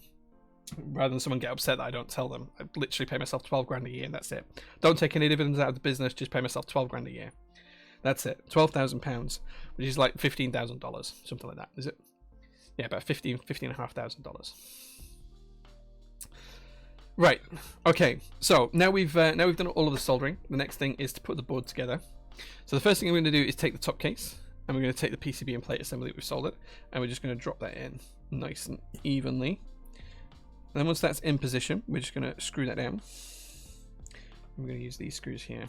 A: Rather than someone get upset that I don't tell them. I literally pay myself 12 grand a year and that's it. Don't take any dividends out of the business, just pay myself 12 grand a year. That's it. £12,000, which is like $15,000, something like that, is it? Yeah, about $15,500. Right. Okay. So now we've done all of the soldering. The next thing is to put the board together. So the first thing I'm going to do is take the top case, and we're going to take the PCB and plate assembly that we've soldered, and we're just going to drop that in nice and evenly. And then once that's in position, we're just going to screw that down. I'm going to use these screws here.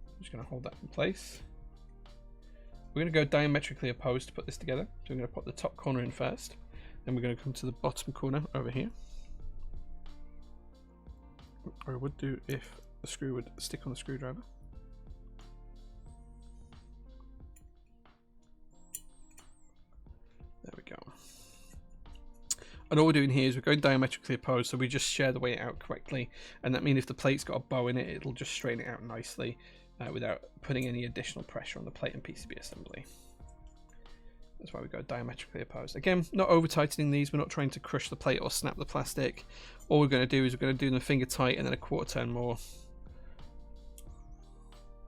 A: I'm just going to hold that in place. We're going to go diametrically opposed to put this together. So I'm going to put the top corner in first. Then we're going to come to the bottom corner over here. Or it would do if the screw would stick on the screwdriver. There we go. And all we're doing here is we're going diametrically opposed, so we just share the weight out correctly. And that means if the plate's got a bow in it, it'll just straighten it out nicely without putting any additional pressure on the plate and PCB assembly. That's why we go diametrically opposed. Again, not over tightening these. We're not trying to crush the plate or snap the plastic. All we're going to do is we're going to do them finger tight and then a quarter turn more.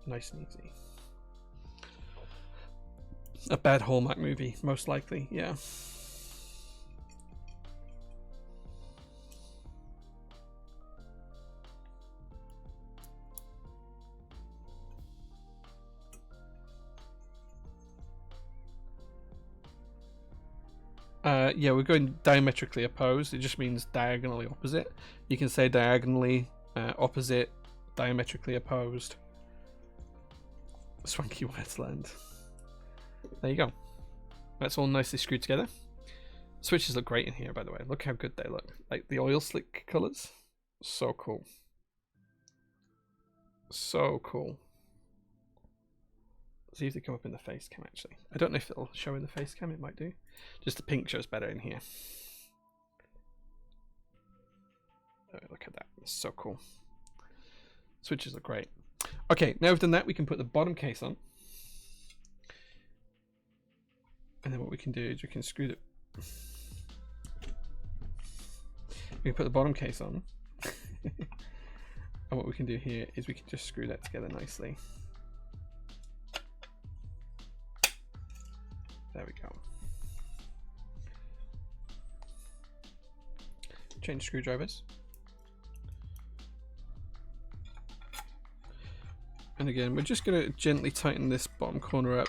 A: Nice and easy. A bad Hallmark movie, most likely, yeah. Yeah, we're going diametrically opposed. It just means diagonally opposite. You can say diagonally opposite, diametrically opposed. Swanky wetland. There you go. That's all nicely screwed together. Switches look great in here, by the way. Look how good they look. Like the oil slick colours. So cool. So cool. See if they come up in the face cam actually. I don't know if it'll show in the face cam, it might do. Just the pink shows better in here. Oh, look at that. It's so cool. Switches look great. Okay, now we've done that, we can put the bottom case on. And then what we can do is we can screw the... We can put the bottom case on. And what we can do here is we can just screw that together nicely. There we go. Change screwdrivers. And again, we're just going to gently tighten this bottom corner up,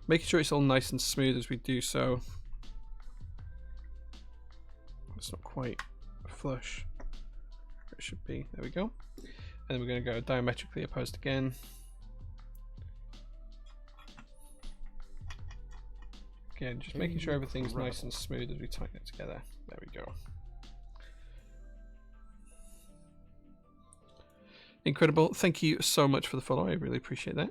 A: making sure it's all nice and smooth as we do so. It's not quite flush. It should be. There we go. And then we're going to go diametrically opposed again. Again, just making sure everything's nice and smooth as we tighten it together. There we go. Incredible. Thank you so much for the follow. I really appreciate that.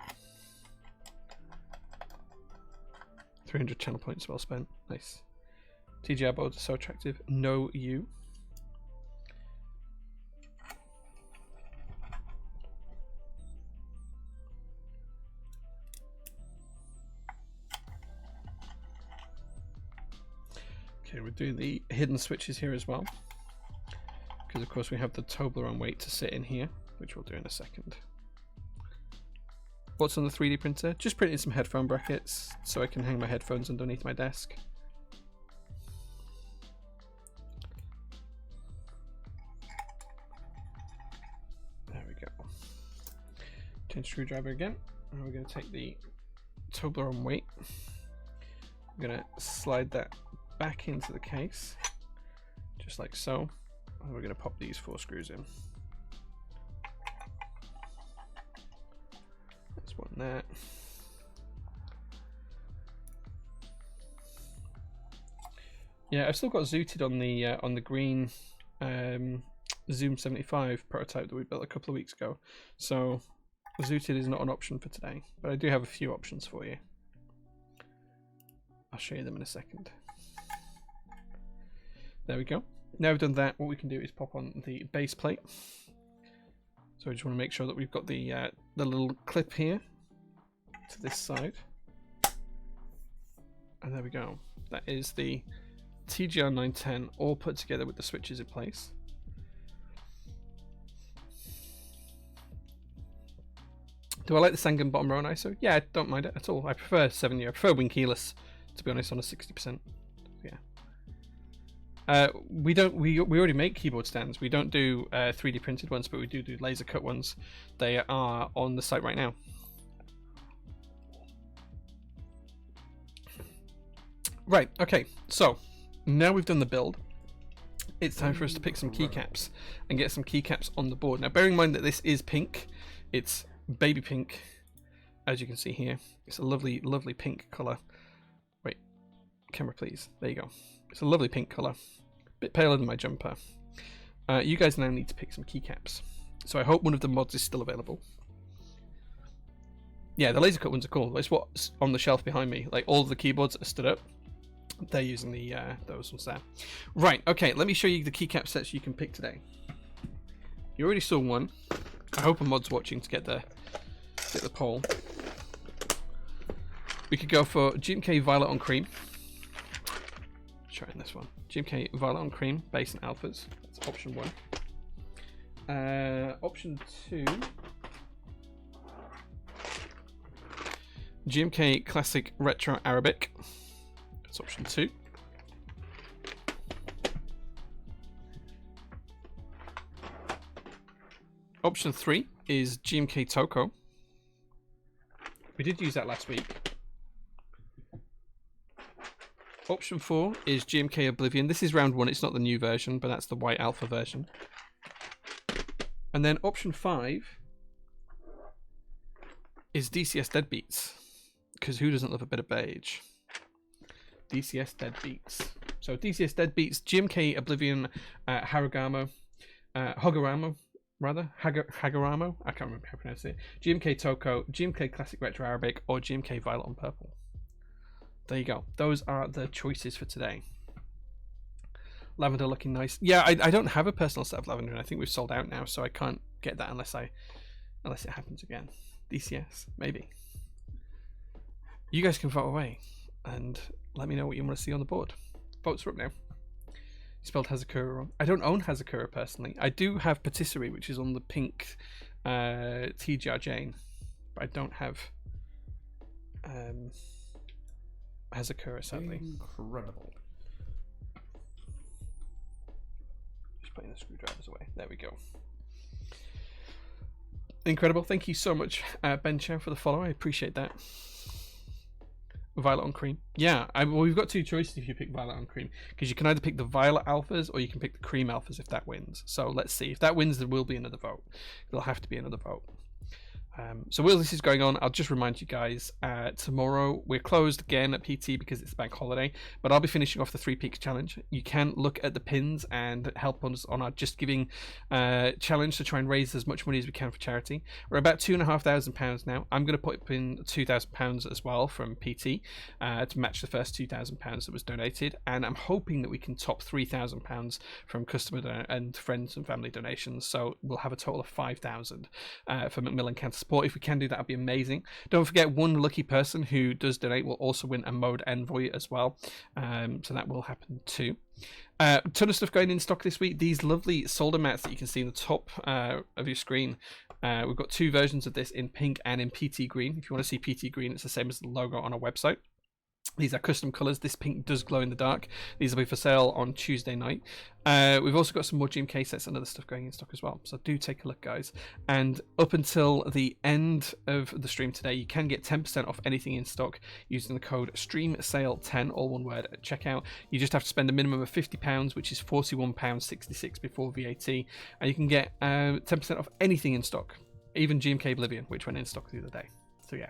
A: 300 channel points well spent. Nice. TGR boards are so attractive. No, you. Okay, we're doing the hidden switches here as well. Because of course we have the Toblerone weight to sit in here, which we'll do in a second. What's on the 3D printer? Just printing some headphone brackets so I can hang my headphones underneath my desk. Change screwdriver again. And we're going to take the Toblerone weight. We're going to slide that back into the case, just like so. And we're going to pop these 4 screws in. There's one there. Yeah, I've still got zooted on the green Zoom 75 prototype that we built a couple of weeks ago. So zooted is not an option for today, but I do have a few options for you. I'll show you them in a second. There we go. Now we've done that, what we can do is pop on the base plate. So I just want to make sure that we've got the little clip here to this side. And there we go. That is the TGR 910 all put together with the switches in place. Do I like the Sangan bottom row and ISO? Yeah, I don't mind it at all. I prefer 7-year. I prefer wing keyless, to be honest, on a 60%. Yeah. We already make keyboard stands. We don't do 3D printed ones, but we do laser cut ones. They are on the site right now. Right. Okay. So now we've done the build. It's time for us to pick some keycaps and get some keycaps on the board. Now, bearing in mind that this is pink, it's baby pink, as you can see here. It's a lovely, lovely pink color. Wait, camera, please. There you go. It's a lovely pink color, bit paler than my jumper. You guys now need to pick some keycaps. So I hope one of the mods is still available. Yeah, the laser cut ones are cool. It's what's on the shelf behind me. Like all of the keyboards are stood up. They're using the those ones there. Right. Okay. Let me show you the keycap sets you can pick today. You already saw one. I hope a mod's watching to get the poll. We could go for GMK Violet on Cream. Trying this one. GMK Violet on Cream, base and alphas. That's option 1. Option 2. GMK Classic Retro Arabic. That's option 2. Option 3 is GMK Toko. We did use that last week. Option 4 is GMK Oblivion. This is round 1. It's not the new version, but that's the white alpha version. And then option 5 is DCS Deadbeats. Because who doesn't love a bit of beige? DCS Deadbeats. So DCS Deadbeats, GMK Oblivion, Hagoramo, rather, Hagoramo, I can't remember how to pronounce it. GMK Toko, GMK Classic Retro Arabic, or GMK Violet on Purple. There you go. Those are the choices for today. Lavender looking nice. Yeah, I don't have a personal set of lavender, and I think we've sold out now, so I can't get that unless it happens again. DCS, maybe. You guys can vote away and let me know what you want to see on the board. Votes are up now. You spelled Hazakura wrong. I don't own Hazakura personally. I do have Patisserie, which is on the pink TGR Jane, but I don't have Hazakura, sadly.
B: Incredible.
A: Just putting the screwdrivers away. There we go. Incredible. Thank you so much, Ben Chow, for the follow. I appreciate that. Violet on Cream. Yeah, well, we've got 2 choices if you pick Violet on Cream, because you can either pick the Violet Alphas or you can pick the Cream Alphas if that wins. So let's see. If that wins, there will be another vote. There'll have to be another vote. So while this is going on, I'll just remind you guys, tomorrow we're closed again at PT because it's a bank holiday, but I'll be finishing off the 3 Peaks Challenge. You can look at the pins and help us on our Just Giving challenge to try and raise as much money as we can for charity. We're about £2,500 now. I'm going to put in £2,000 as well from PT to match the first £2,000 that was donated, and I'm hoping that we can top £3,000 from customer and friends and family donations, so we'll have a total of £5,000 for Macmillan Cancer Support. If we can do that, would be amazing. Don't forget, one lucky person who does donate will also win a Mode Envoy as well, so that will happen too. Ton of stuff going in stock this week. These lovely solder mats that you can see in the top of your screen. We've got 2 versions of this in pink and in PT green. If you want to see PT green, it's the same as the logo on our website. These are custom colours. This pink does glow in the dark. These will be for sale on Tuesday night. We've also got some more GMK sets and other stuff going in stock as well. So do take a look, guys. And up until the end of the stream today, you can get 10% off anything in stock using the code STREAMSALE10, all one word, at checkout. You just have to spend a minimum of £50, which is £41.66 before VAT. And you can get 10% off anything in stock, even GMK Oblivion, which went in stock the other day. So yeah.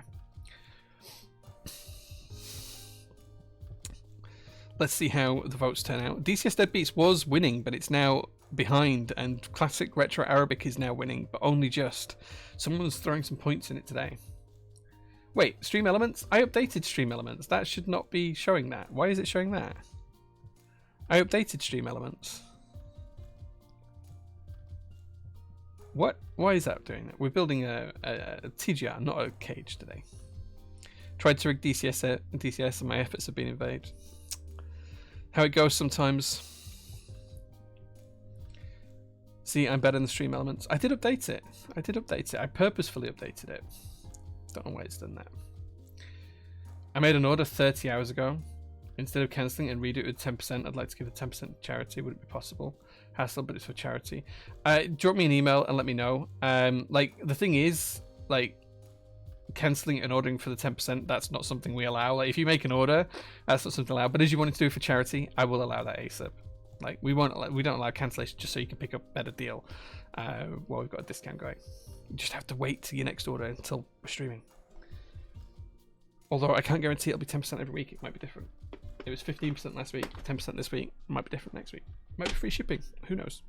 A: Let's see how the votes turn out. DCS Deadbeats was winning, but it's now behind, and Classic Retro Arabic is now winning, but only just. Someone's throwing some points in it today. Wait, Stream Elements? I updated Stream Elements. That should not be showing that. Why is it showing that? I updated Stream Elements. What? Why is that doing that? We're building a TGR, not a cage today. Tried to rig DCS and my efforts have been in vain. How it goes sometimes. See, I'm better than the Stream Elements. I did update it. I purposefully updated it. Don't know why it's done that. I made an order 30 hours ago. Instead of cancelling and redo it with 10%, I'd like to give it 10% to charity. Would it be possible? Hassle, but it's for charity. Drop me an email and let me know. Like, the thing is, like, cancelling and ordering for the 10%, that's not something we allow. Like, if you make an order, that's not something allowed. But as you wanted to do for charity, I will allow that ASAP. Like, we don't allow cancellation just so you can pick up a better deal while we've got a discount going. You just have to wait to your next order until we're streaming. Although I can't guarantee it'll be 10% every week. It might be different. It was 15% last week, 10% this week. It might be different next week. It might be free shipping. Who knows?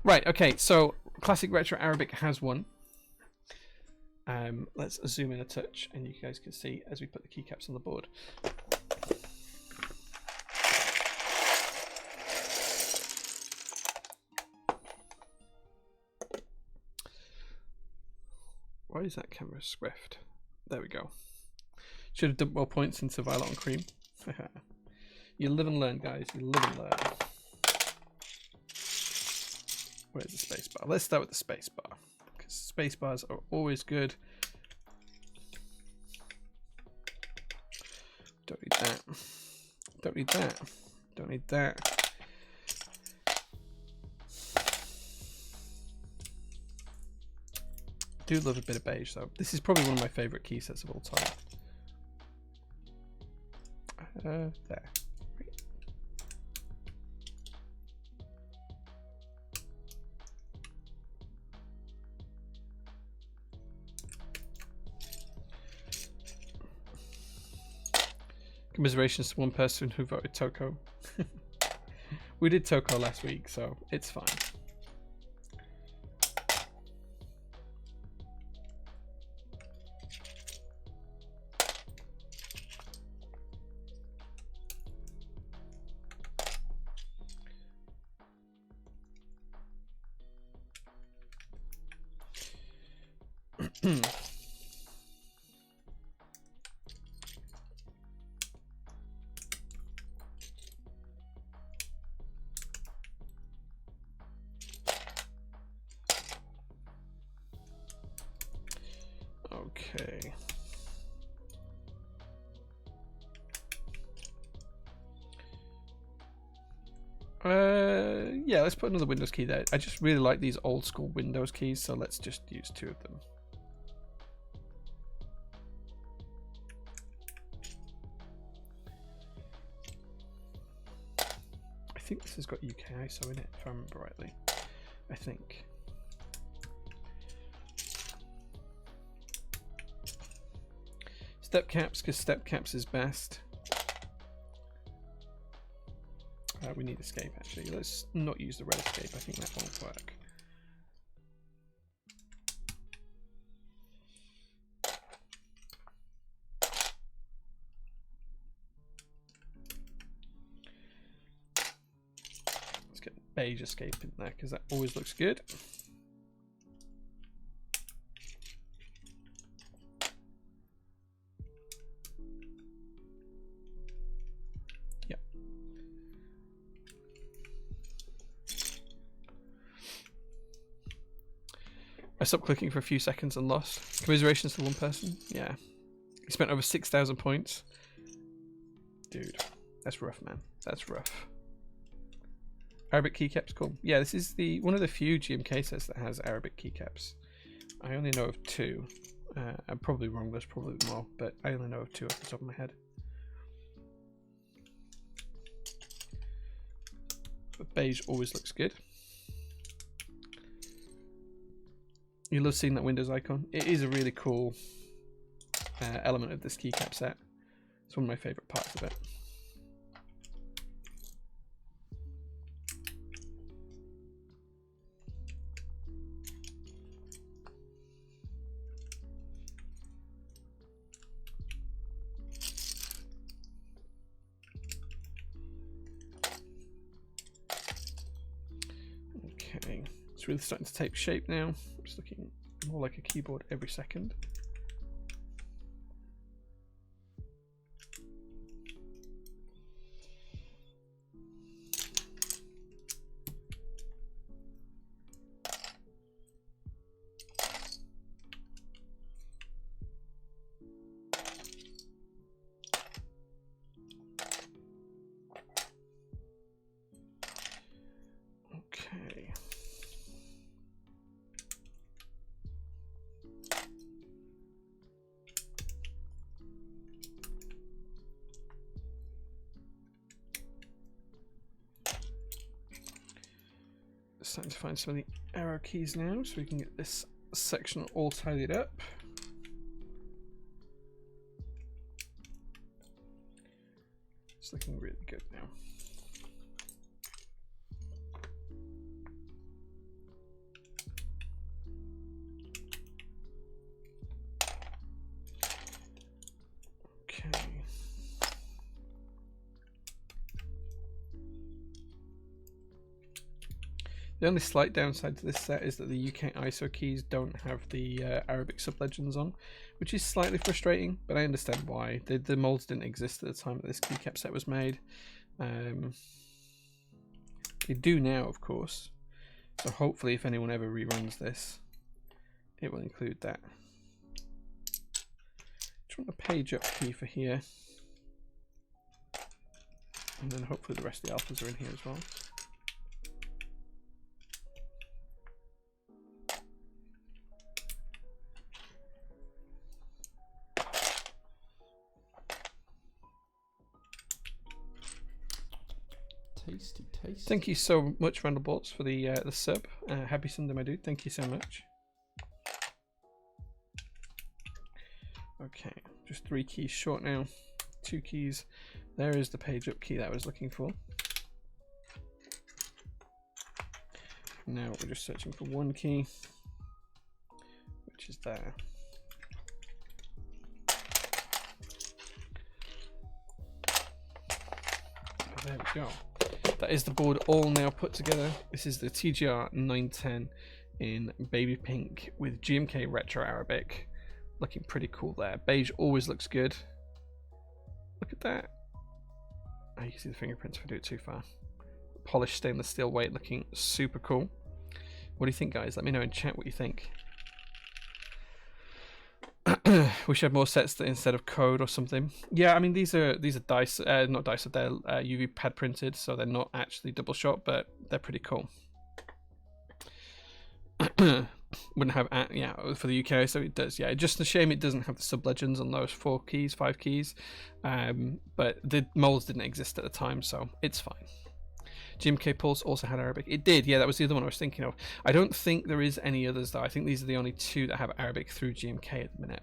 A: Right, okay, so Classic Retro Arabic has won. Let's zoom in a touch and you guys can see as we put the keycaps on the board. Why is that camera swift? There we go. Should have dumped more points into Violet and Cream. You live and learn, guys. You live and learn. Where's the space bar? Let's start with the space bar. Space bars are always good. Don't need that. Don't need that. Don't need that. Do love a bit of beige though. This is probably one of my favourite key sets of all time. There. Commiserations to one person who voted Toko. We did Toko last week, so it's fine. Okay. Yeah, let's put another Windows key there. I just really like these old school Windows keys, so let's just use 2 of them. I think this has got UK ISO in it, if I remember rightly. I think. Step caps, because step caps is best. We need escape actually. Let's not use the red escape. I think that won't work. Let's get beige escape in there because that always looks good. I stopped clicking for a few seconds and lost. Commiserations to one person. Yeah. He spent over 6,000 points. dude. That's rough, man. That's rough. Arabic keycaps, cool. Yeah, this is one of the few GMK sets that has Arabic keycaps. I only know of 2. I'm probably wrong, there's probably more, but I only know of 2 off the top of my head. But beige always looks good. You love seeing that Windows icon. It is a really cool element of this keycap set. It's one of my favourite parts of it. Okay, it's really starting to take shape now. It's looking more like a keyboard every second. Okay. Starting to find some of the arrow keys now, so we can get this section all tidied up. It's looking really good now. Okay. The only slight downside to this set is that the UK ISO keys don't have the Arabic sublegends on, which is slightly frustrating, but I understand why. The molds didn't exist at the time that this keycap set was made. They do now, of course, so hopefully if anyone ever reruns this, it will include that. Just want a page up key for here, and then hopefully the rest of the alphas are in here as well.
B: Tasty, tasty.
A: Thank you so much, Randall Bolts, for the sub. Happy Sunday, my dude. Thank you so much. Okay, just 3 keys short now. 2 keys. There is the page up key that I was looking for. Now we're just searching for 1 key, which is there. Oh, there we go. That is the board all now put together. This is the TGR 910 in baby pink with GMK Retro Arabic. Looking pretty cool there. Beige always looks good. Look at that. Oh, you can see the fingerprints if I do it too far. Polished stainless steel weight, looking super cool. What do you think, guys? Let me know in chat what you think. We should have more sets that instead of code or something. Yeah, I mean these are dice, not dice, they're UV pad printed, so they're not actually double shot, but they're pretty cool. Wouldn't have yeah for the UK, so it does. Yeah, just a shame it doesn't have the sub legends on those 4 keys, 5 keys. But the molds didn't exist at the time, so it's fine. GMK Pulse also had Arabic. It did, yeah, that was the other one I was thinking of. I don't think there is any others though. I think these are the only 2 that have Arabic through GMK at the minute.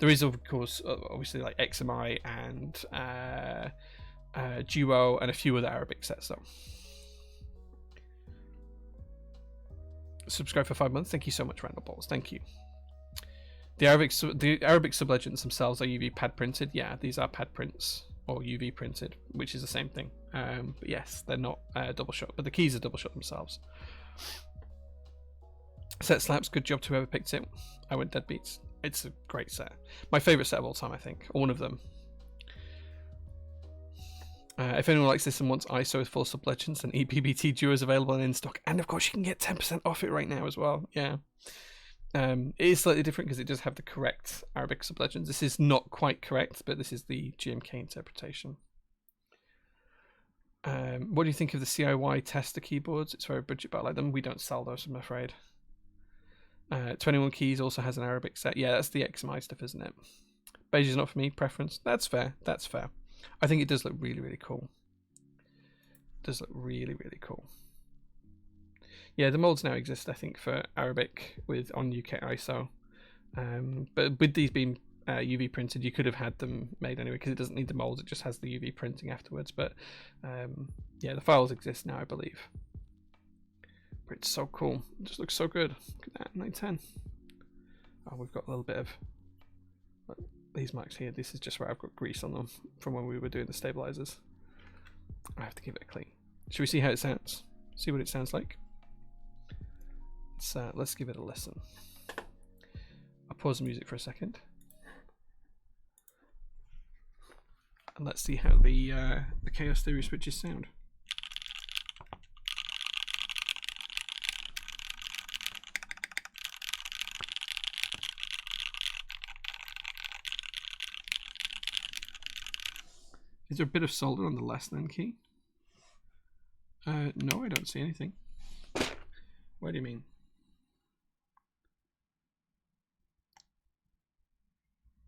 A: There is, of course, obviously like XMI and Duo and a few other Arabic sets though. Subscribe for 5 months. Thank you so much, Randall Balls. Thank you. The Arabic sublegends themselves are UV pad printed. Yeah, these are pad prints or UV printed, which is the same thing. But yes, they're not double shot, but the keys are double shot themselves. Set slaps. Good job to whoever picked it. I went deadbeats. It's a great set. My favorite set of all time, I think. Or one of them. If anyone likes this and wants ISO with full sublegends, then EPBT Duo is available and in stock. And of course, you can get 10% off it right now as well. Yeah. It is slightly different because it does have the correct Arabic sublegends. This is not quite correct, but this is the GMK interpretation. What do you think of the CIY tester keyboards? It's very budget, but I like them. We don't sell those, I'm afraid. 21 Keys also has an Arabic set. Yeah, that's the XMI stuff, isn't it? Beige is not for me. Preference. That's fair. That's fair. I think it does look really, really cool. It does look really, really cool. Yeah, the molds now exist, I think, for Arabic on UK ISO. But with these being UV printed, you could have had them made anyway because it doesn't need the molds. It just has the UV printing afterwards. But yeah, the files exist now, I believe. But it's so cool. It just looks so good. Look at that, 910. Oh, we've got a little bit of these marks here. This is just where I've got grease on them from when we were doing the stabilizers. I have to give it a clean. Should we see how it sounds? See what it sounds like? Let's give it a listen. I'll pause the music for a second. And let's see how the Chaos Theory switches sound. Is there a bit of solder on the less than key? No, I don't see anything. What do you mean?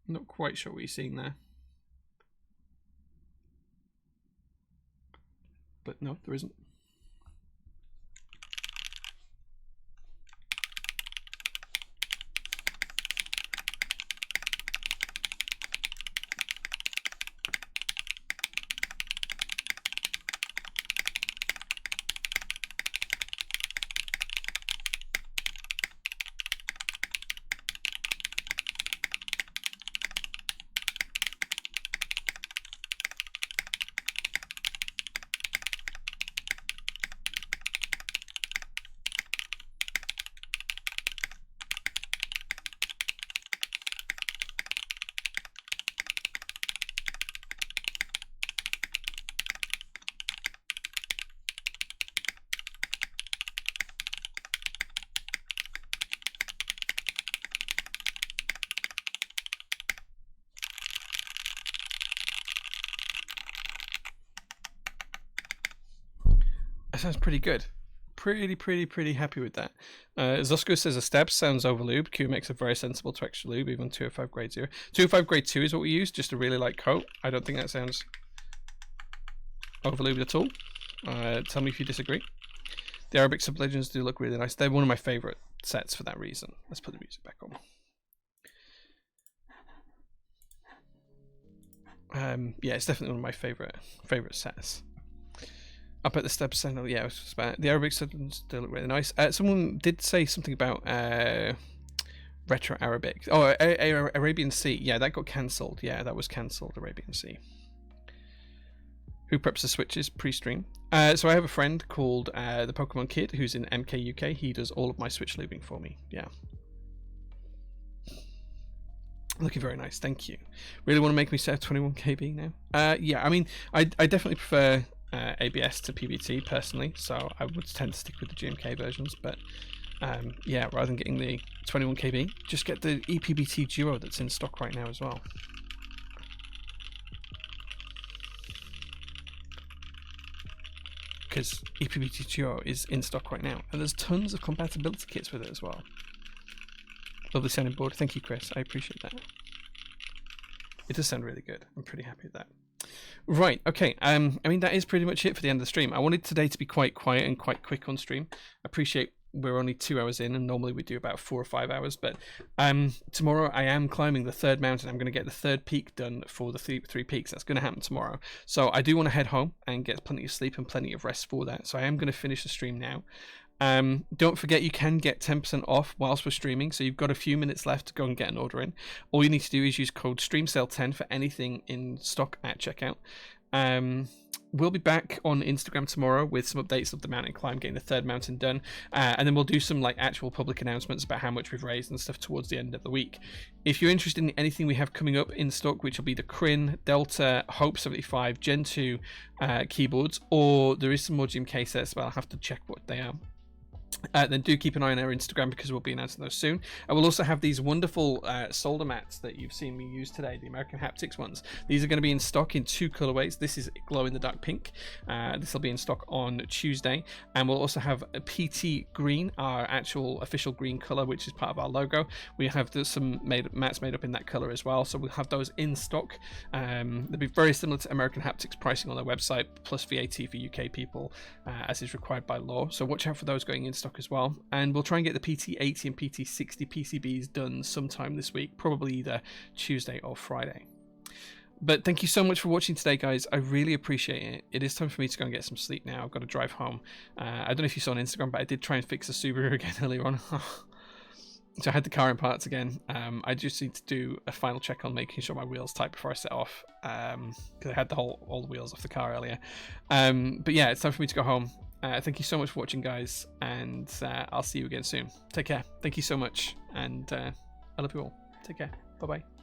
A: I'm not quite sure what you're seeing there. But no, there isn't. That sounds pretty good. Pretty happy with that. Zusko says a stab sounds overlubed. Q makes a very sensible texture lube, even 205 grade 0. 205 grade 2 is what we use, just a really light coat. I don't think that sounds overlubed at all. Tell me if you disagree. The Arabic sublegends do look really nice. They're one of my favorite sets for that reason. Let's put the music back on. Yeah, it's definitely one of my favorite sets. Up at the step center, yeah, the Arabic sublegends do look really nice. Someone did say something about retro Arabic. Oh, Arabian Sea. Yeah, that got cancelled. Yeah, that was cancelled. Arabian Sea. Who preps the switches pre-stream? So I have a friend called the Pokemon Kid who's in MK UK. He does all of my switch lubing for me. Yeah. Looking very nice, thank you. Really want to make me set 21 KB now? Yeah, I mean, I definitely prefer ABS to PBT personally, so I would tend to stick with the GMK versions, but yeah, rather than getting the 21 KB, just get the ePBT Duo that's in stock right now as well. Because ePBT Duo is in stock right now, and there's tons of compatibility kits with it as well. Lovely sounding board. Thank you, Chris. I appreciate that. It does sound really good. I'm pretty happy with that. Right, okay. I mean, that is pretty much it for the end of the stream. I wanted today to be quite quiet and quite quick on stream. I appreciate we're only 2 hours in, and normally we do about 4 or 5 hours, but tomorrow I am climbing the third mountain. I'm going to get the third peak done for the three peaks. That's going to happen tomorrow. So I do want to head home and get plenty of sleep and plenty of rest for that. So I am going to finish the stream now. Don't forget you can get 10% off whilst we're streaming, so you've got a few minutes left to go and get an order in. All you need to do is use code STREAMSALE10 for anything in stock at checkout. We'll be back on Instagram tomorrow with some updates of the mountain climb, getting the third mountain done, and then we'll do some like actual public announcements about how much we've raised and stuff towards the end of the week. If you're interested in anything we have coming up in stock, which will be the Kryn, Delta, Hope 75, Gen 2 keyboards, or there is some more GMK sets, but I'll have to check what they are. then do keep an eye on our Instagram because we'll be announcing those soon. And we'll also have these wonderful solder mats that you've seen me use today, the American Haptics ones. These are going to be in stock in 2 colorways. This is glow in the dark pink. This will be in stock on Tuesday. And we'll also have a PT green, our actual official green color, which is part of our logo. We have some mats made up in that color as well. So we'll have those in stock. They'll be very similar to American Haptics pricing on their website, plus VAT for UK people, as is required by law. So watch out for those going in stock as well. And we'll try and get the PT80 and PT60 PCBs done sometime this week, probably either Tuesday or Friday. But thank you so much for watching today, guys. I really appreciate it. It is time for me to go and get some sleep now. I've got to drive home. I don't know if you saw on Instagram, but I did try and fix the Subaru again earlier on. So I had the car in parts again. I just need to do a final check on making sure my wheels tight before I set off, because I had all the wheels off the car earlier. But yeah, it's time for me to go home. Thank you so much for watching, guys, and I'll see you again soon. Take care. Thank you so much, and I love you all. Take care. Bye bye.